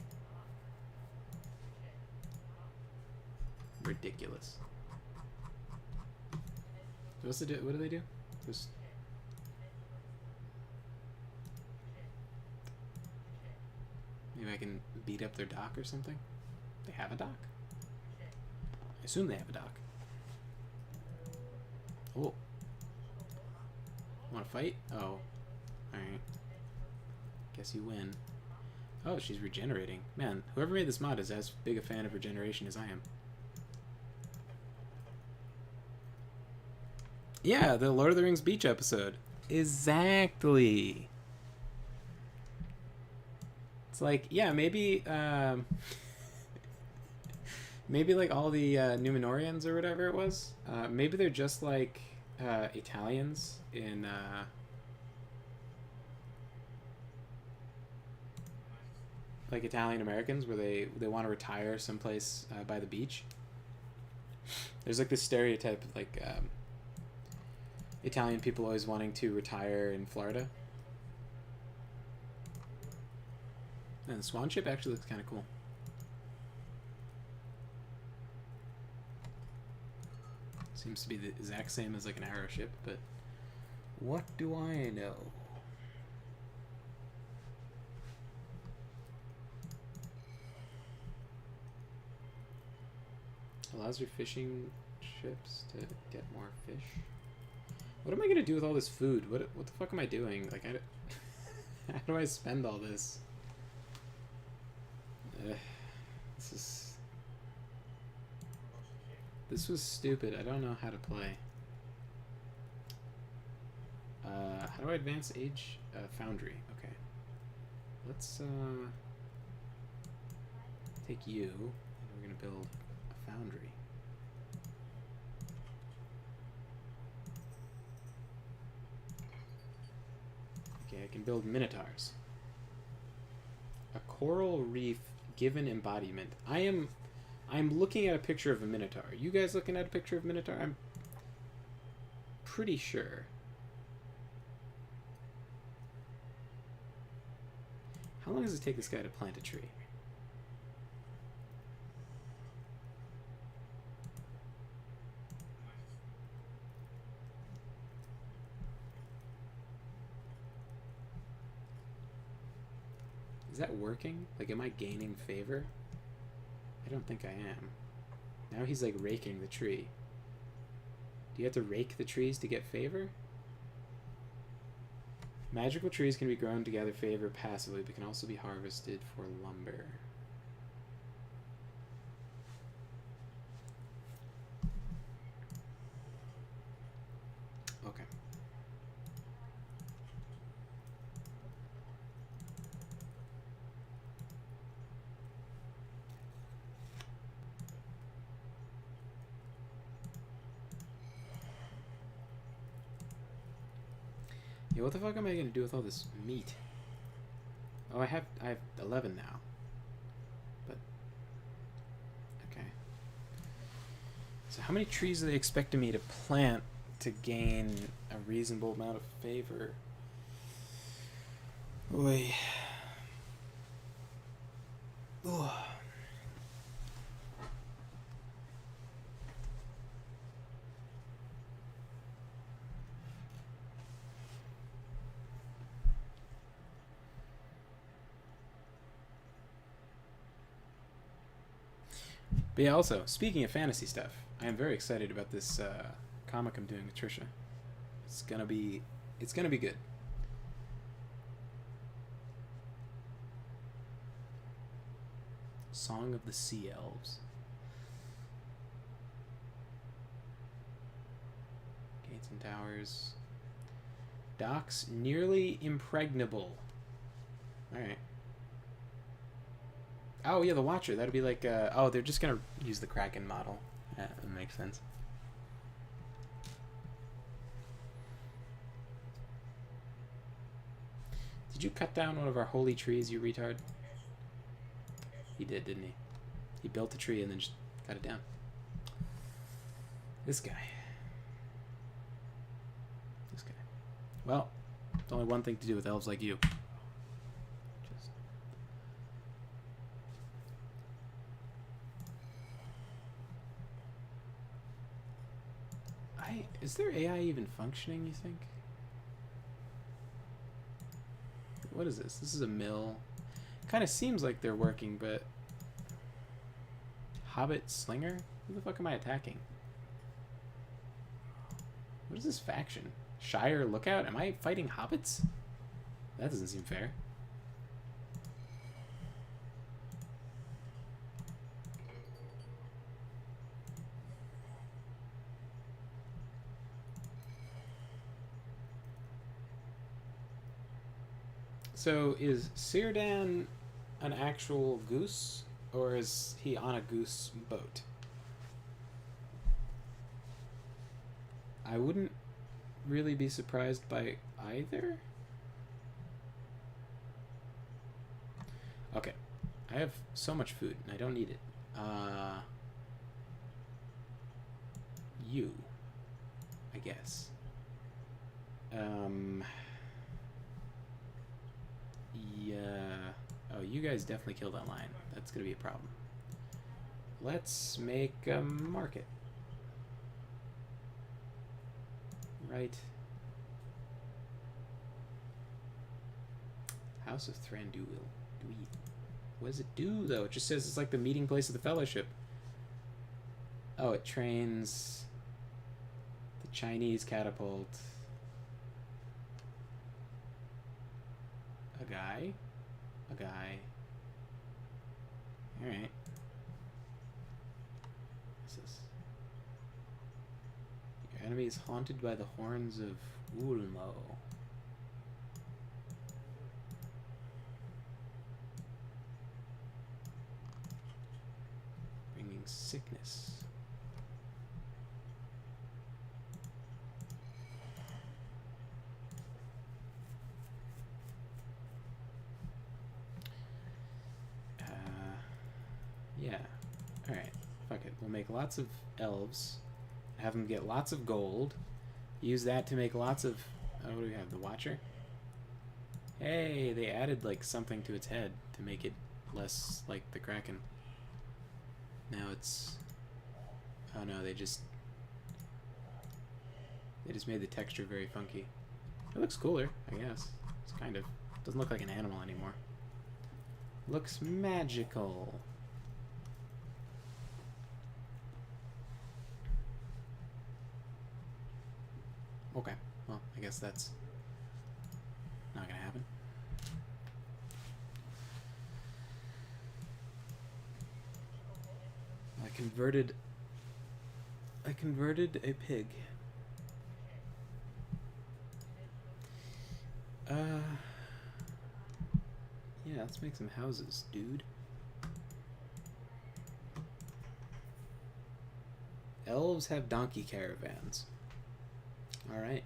Ridiculous. What do they do? Just... Maybe I can beat up their dock or something? They have a dock? I assume they have a dock. Oh. Want to fight? Oh. Alright. Guess you win. Oh, she's regenerating. Man, whoever made this mod is as big a fan of regeneration as I am. Yeah, the Lord of the Rings beach episode. Exactly. It's like, yeah, maybe, maybe like all the Numenorians or whatever it was. Maybe they're just like Italians in like Italian Americans, where they want to retire someplace by the beach. There's like this stereotype of like Italian people always wanting to retire in Florida. And the swan ship actually looks kind of cool. Seems to be the exact same as like an arrow ship, but what do I know? Allows your fishing ships to get more fish. What am I gonna do with all this food? What the fuck am I doing? Like, how do I spend all this? This was stupid. I don't know how to play. How do I advance age? Foundry. Okay. Let's take you, and we're gonna build a foundry. Okay, I can build minotaurs. A coral reef given embodiment. I'm looking at a picture of a minotaur. You guys looking at a picture of a minotaur? I'm pretty sure. How long does it take this guy to plant a tree? Is that working? Like, am I gaining favor? I don't think I am. Now he's like raking the tree. Do you have to rake the trees to get favor? Magical trees can be grown to gather favor passively, but can also be harvested for lumber. Okay. Yeah, what the fuck am I gonna do with all this meat? Oh, I have 11 now. But okay. So how many trees are they expecting me to plant to gain a reasonable amount of favor? Oy. Ugh. But yeah, also, speaking of fantasy stuff, I am very excited about this comic I'm doing with Trisha. It's gonna be good. Song of the Sea Elves. Gates and towers. Docks nearly impregnable. Alright. Oh, yeah, the Watcher. That'd be like, oh, they're just gonna use the Kraken model. Yeah, that makes sense. Did you cut down one of our holy trees, you retard? He did, didn't he? He built a tree and then just cut it down. This guy. This guy. Well, it's only one thing to do with elves like you. Just... Is there AI even functioning, you think? What is this? This is a mill. Kind of seems like they're working, but... Hobbit Slinger? Who the fuck am I attacking? What is this faction? Shire Lookout? Am I fighting hobbits? That doesn't seem fair. So, is Círdan an actual goose, or is he on a goose boat? I wouldn't really be surprised by either. Okay, I have so much food, and I don't need it. You, I guess. Yeah. Oh, you guys definitely killed that lion. That's gonna be a problem. Let's make a market. Right. House of Thranduil. What does it do, though? It just says it's like the meeting place of the Fellowship. Oh, it trains the Chinese catapult. A guy. Alright. What's this? Your enemy is haunted by the horns of Ulmo. Bringing sickness. Yeah. Alright. Fuck it. We'll make lots of elves. Have them get lots of gold. Use that to make lots of... Oh, what do we have? The Watcher? Hey, they added, like, something to its head to make it less like the Kraken. Now it's... Oh no, they just made the texture very funky. It looks cooler, I guess. It's kind of... Doesn't look like an animal anymore. Looks magical. Okay, well, I guess that's not gonna happen. I converted a pig. Yeah, let's make some houses, dude. Elves have donkey caravans. Alright.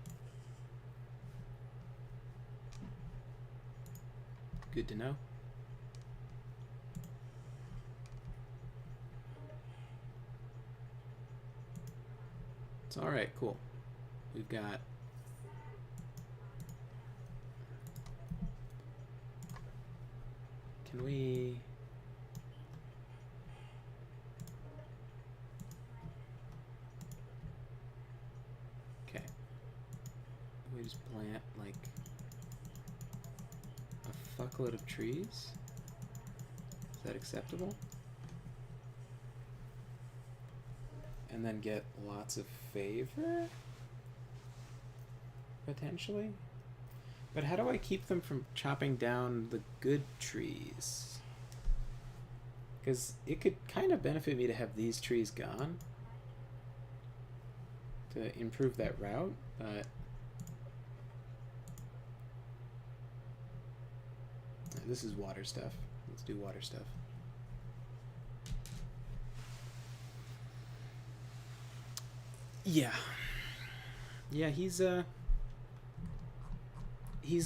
Good to know. It's alright, cool. We've got... Can we... We just plant like a fuckload of trees? Is that acceptable? And then get lots of favor? Potentially? But how do I keep them from chopping down the good trees? Because it could kind of benefit me to have these trees gone to improve that route, but this is water stuff. Let's do water stuff. Yeah. Yeah, he's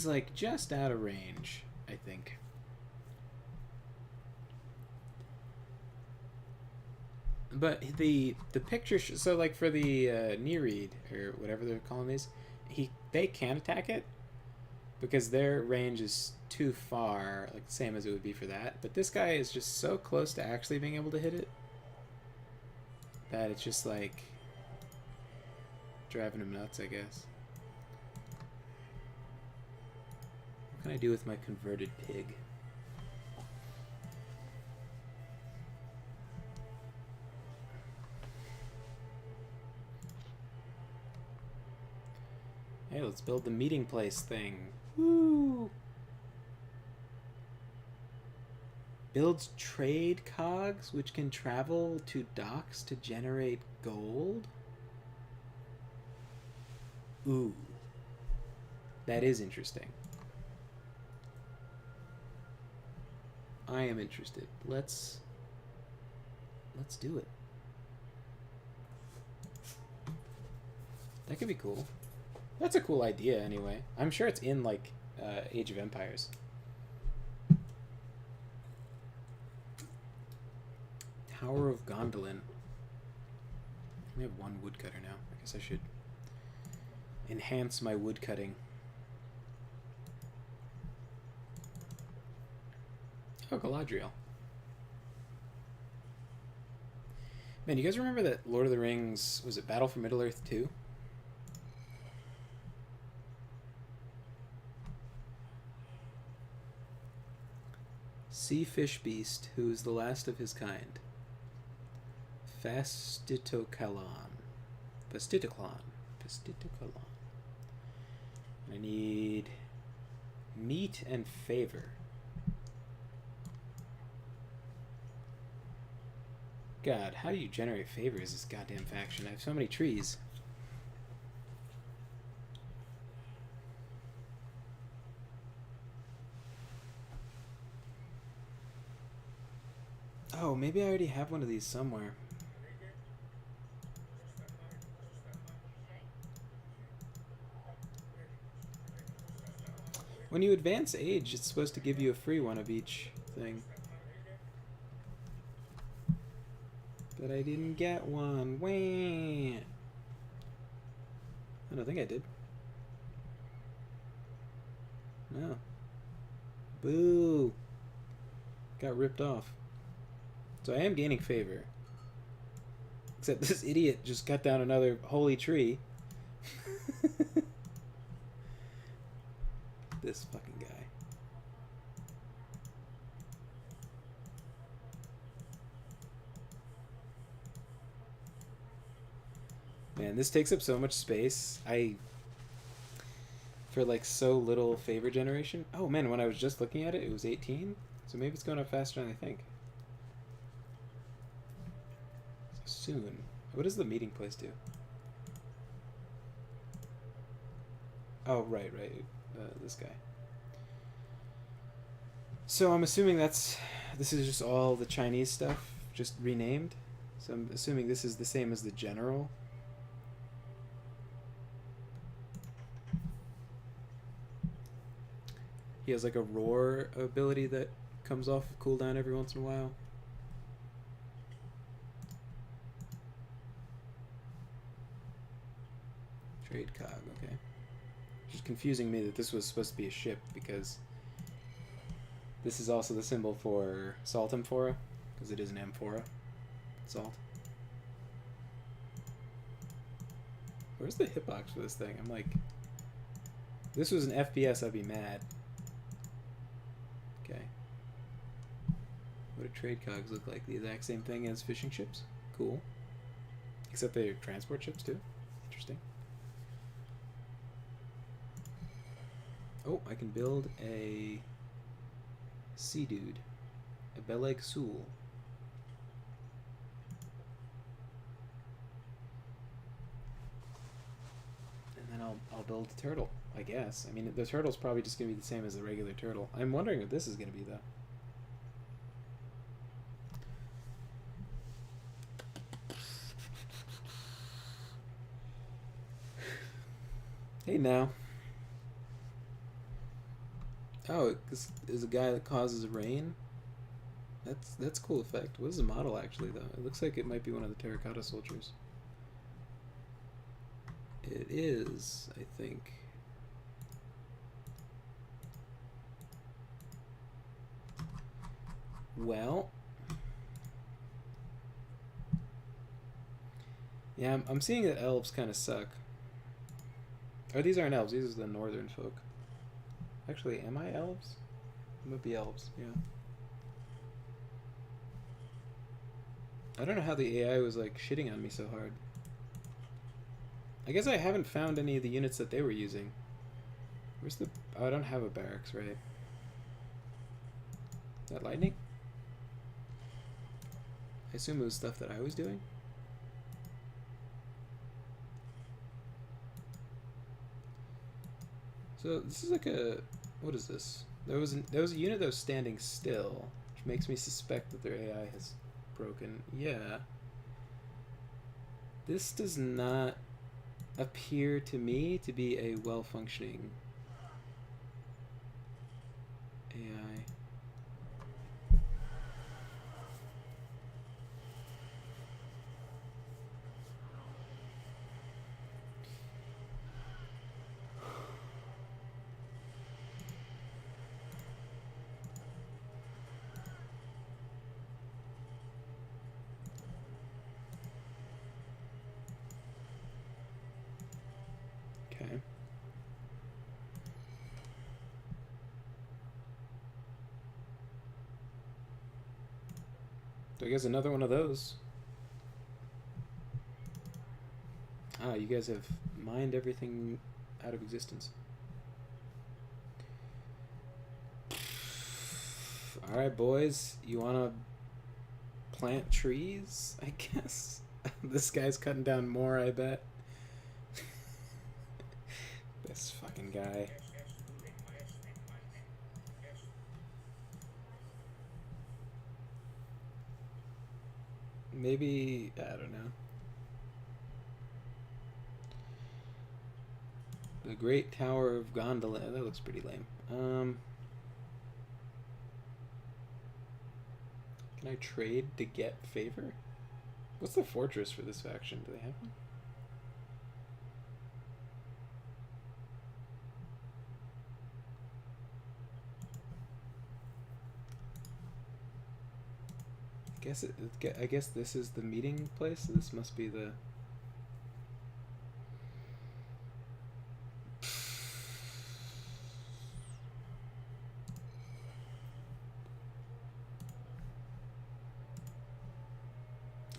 like just out of range, I think. But the picture so like for the Nereid or whatever they're calling these, they can attack it because their range is too far, like the same as it would be for that. But this guy is just so close to actually being able to hit it that it's just like driving him nuts, I guess. What can I do with my converted pig? Hey, let's build the meeting place thing. Woo! Builds trade cogs which can travel to docks to generate gold. Ooh. That is interesting. I am interested. Let's do it. That could be cool. That's a cool idea anyway. I'm sure it's in like Age of Empires. Tower of Gondolin. I have one woodcutter now. I guess I should enhance my woodcutting. Oh, Galadriel. Man, you guys remember that Lord of the Rings, was it Battle for Middle-earth 2? Sea fish beast, who is the last of his kind. Fastitokalon. Fastitokalon. I need meat and favor. God, how do you generate favors this goddamn faction? I have so many trees. Oh, maybe I already have one of these somewhere. When you advance age, it's supposed to give you a free one of each thing. But I didn't get one. Wah! I don't think I did. No. Boo! Got ripped off. So I am gaining favor. Except this idiot just cut down another holy tree. This fucking guy. Man, this takes up so much space. For like so little favor generation. Oh man, when I was just looking at it, it was 18. So maybe it's going up faster than I think. So soon. What does the meeting place do? Oh, right. This guy. So I'm assuming this is just all the Chinese stuff, just renamed. So I'm assuming this is the same as the general. He has like a roar ability that comes off cooldown every once in a while. Trade cog, okay. Just confusing me that this was supposed to be a ship because this is also the symbol for salt amphora, because it is an amphora. Salt. Where's the hitbox for this thing? I'm like, if this was an FPS, I'd be mad. Okay. What do trade cogs look like? The exact same thing as fishing ships? Cool. Except they're transport ships too? Interesting. Oh, I can build a sea dude. A Beleg Sul. I'll build a turtle, I guess. I mean, the turtle's probably just gonna be the same as the regular turtle. I'm wondering what this is gonna be though. Hey now. Oh, this is a guy that causes rain. That's a cool effect. What is the model actually though? It looks like it might be one of the terracotta soldiers. It is, I think. Well, yeah, I'm seeing that elves kind of suck. Oh, these aren't elves. These are the northern folk. Actually, am I elves? I might be elves, yeah. I don't know how the AI was like shitting on me so hard. I guess I haven't found any of the units that they were using. Where's the... Oh, I don't have a barracks, right? Is that lightning? I assume it was stuff that I was doing. So this is like a... What is this? There was a unit that was standing still, which makes me suspect that their AI has broken. Yeah. This does not appear to me to be a well-functioning AI. Okay. So I guess another one of those. Ah, you guys have mined everything out of existence. Alright, boys. You wanna plant trees, I guess? This guy's cutting down more, I bet. This fucking guy. Maybe, I don't know. The Great Tower of Gondola. That looks pretty lame. Can I trade to get favor? What's the fortress for this faction? Do they have one? I guess this is the meeting place. So this must be the...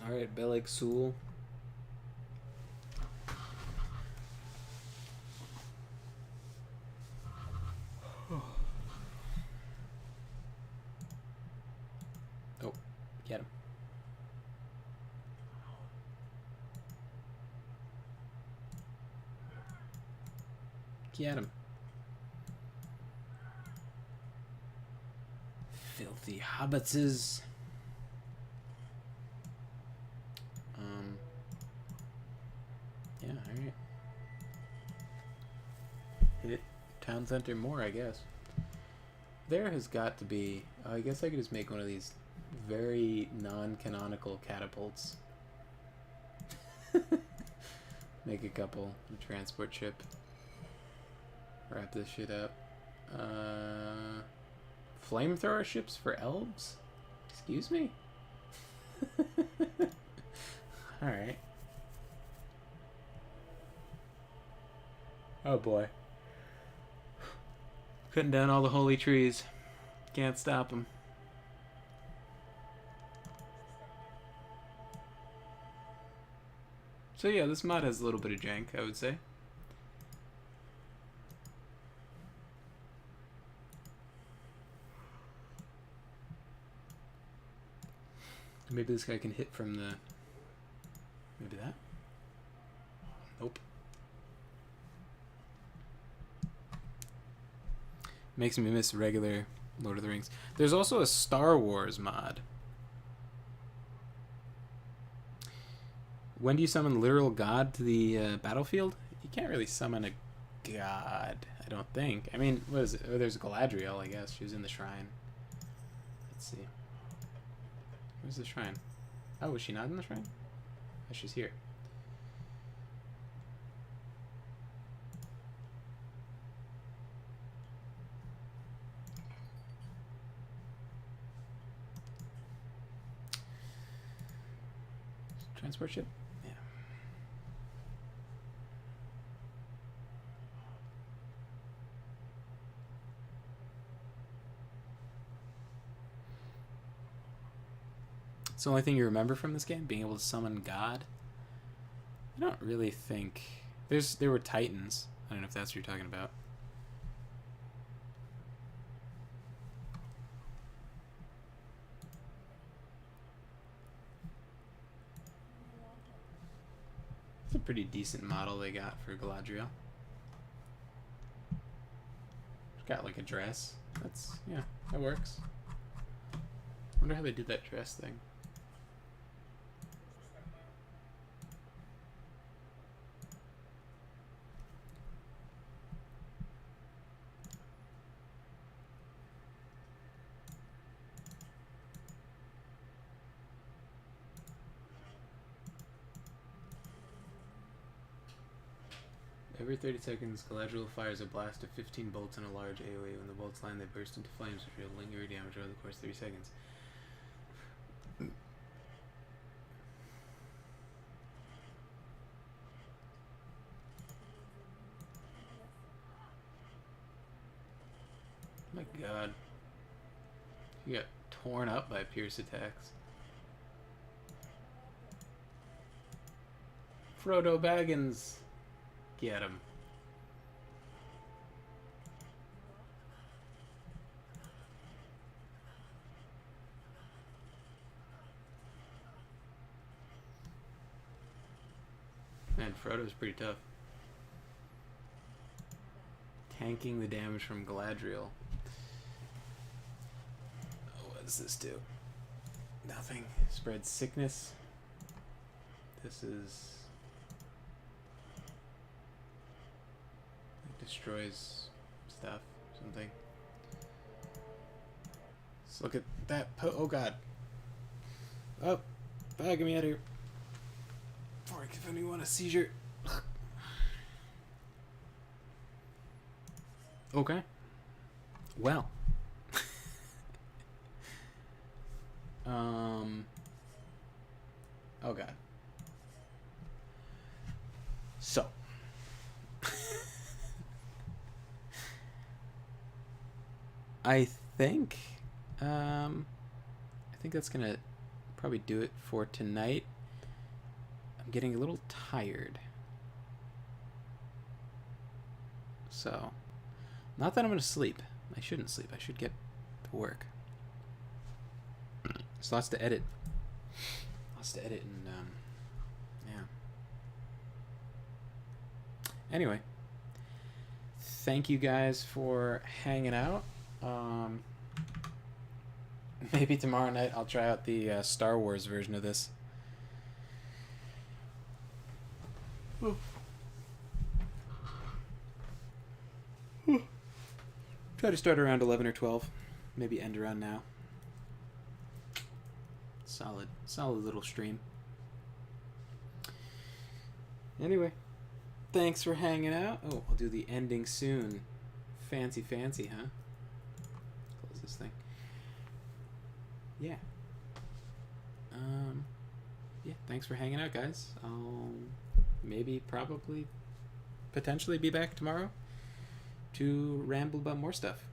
Alright, Beleg Sul. Oh, get him. Get him. Filthy hobbitses. Yeah, alright. Hit town center more, I guess. There has got to be... I guess I could just make one of these very non-canonical catapults. Make a couple. A transport ship. Wrap this shit up. Flamethrower ships for elves? Excuse me? Alright. Oh boy. Cutting down all the holy trees. Can't stop them. So yeah, this mod has a little bit of jank, I would say. Maybe this guy can hit from the... Maybe that? Nope. Makes me miss regular Lord of the Rings. There's also a Star Wars mod. When do you summon literal god to the battlefield? You can't really summon a god, I don't think. I mean, what is it? Oh, there's Galadriel, I guess. She was in the shrine. Let's see. Where's the shrine? Oh, was she not in the shrine? Oh, she's here. Transport ship? Yeah. It's the only thing you remember from this game, being able to summon God. I don't really think there were Titans. I don't know if that's what you're talking about. It's a pretty decent model they got for Galadriel. She's got like a dress. That's, yeah, that works. Wonder how they did that dress thing. Every 30 seconds, Galadriel fires a blast of 15 bolts in a large AoE. When the bolts land, they burst into flames, which will linger damage over the course of 30 seconds. Oh my god. You got torn up by Pierce attacks. Frodo Baggins. Get him. Man, Frodo's pretty tough. Tanking the damage from Galadriel. Oh, what does this do? Nothing. Spreads sickness. This is... destroys stuff, something. Let's look at that. Oh god. Oh, get me out of here before I give anyone a seizure. Okay. Well. Oh god. So. I think that's gonna probably do it for tonight. I'm getting a little tired, so not that I'm gonna sleep. I shouldn't sleep. I should get to work. There's lots to edit. And yeah. Anyway, thank you guys for hanging out. Maybe tomorrow night I'll try out the Star Wars version of this. Try to start around 11 or 12. Maybe end around now. Solid little stream. Anyway, thanks for hanging out. Oh, I'll do the ending soon. Fancy, huh? Close this thing. Yeah. Yeah, thanks for hanging out, guys. I'll maybe, probably, potentially be back tomorrow to ramble about more stuff.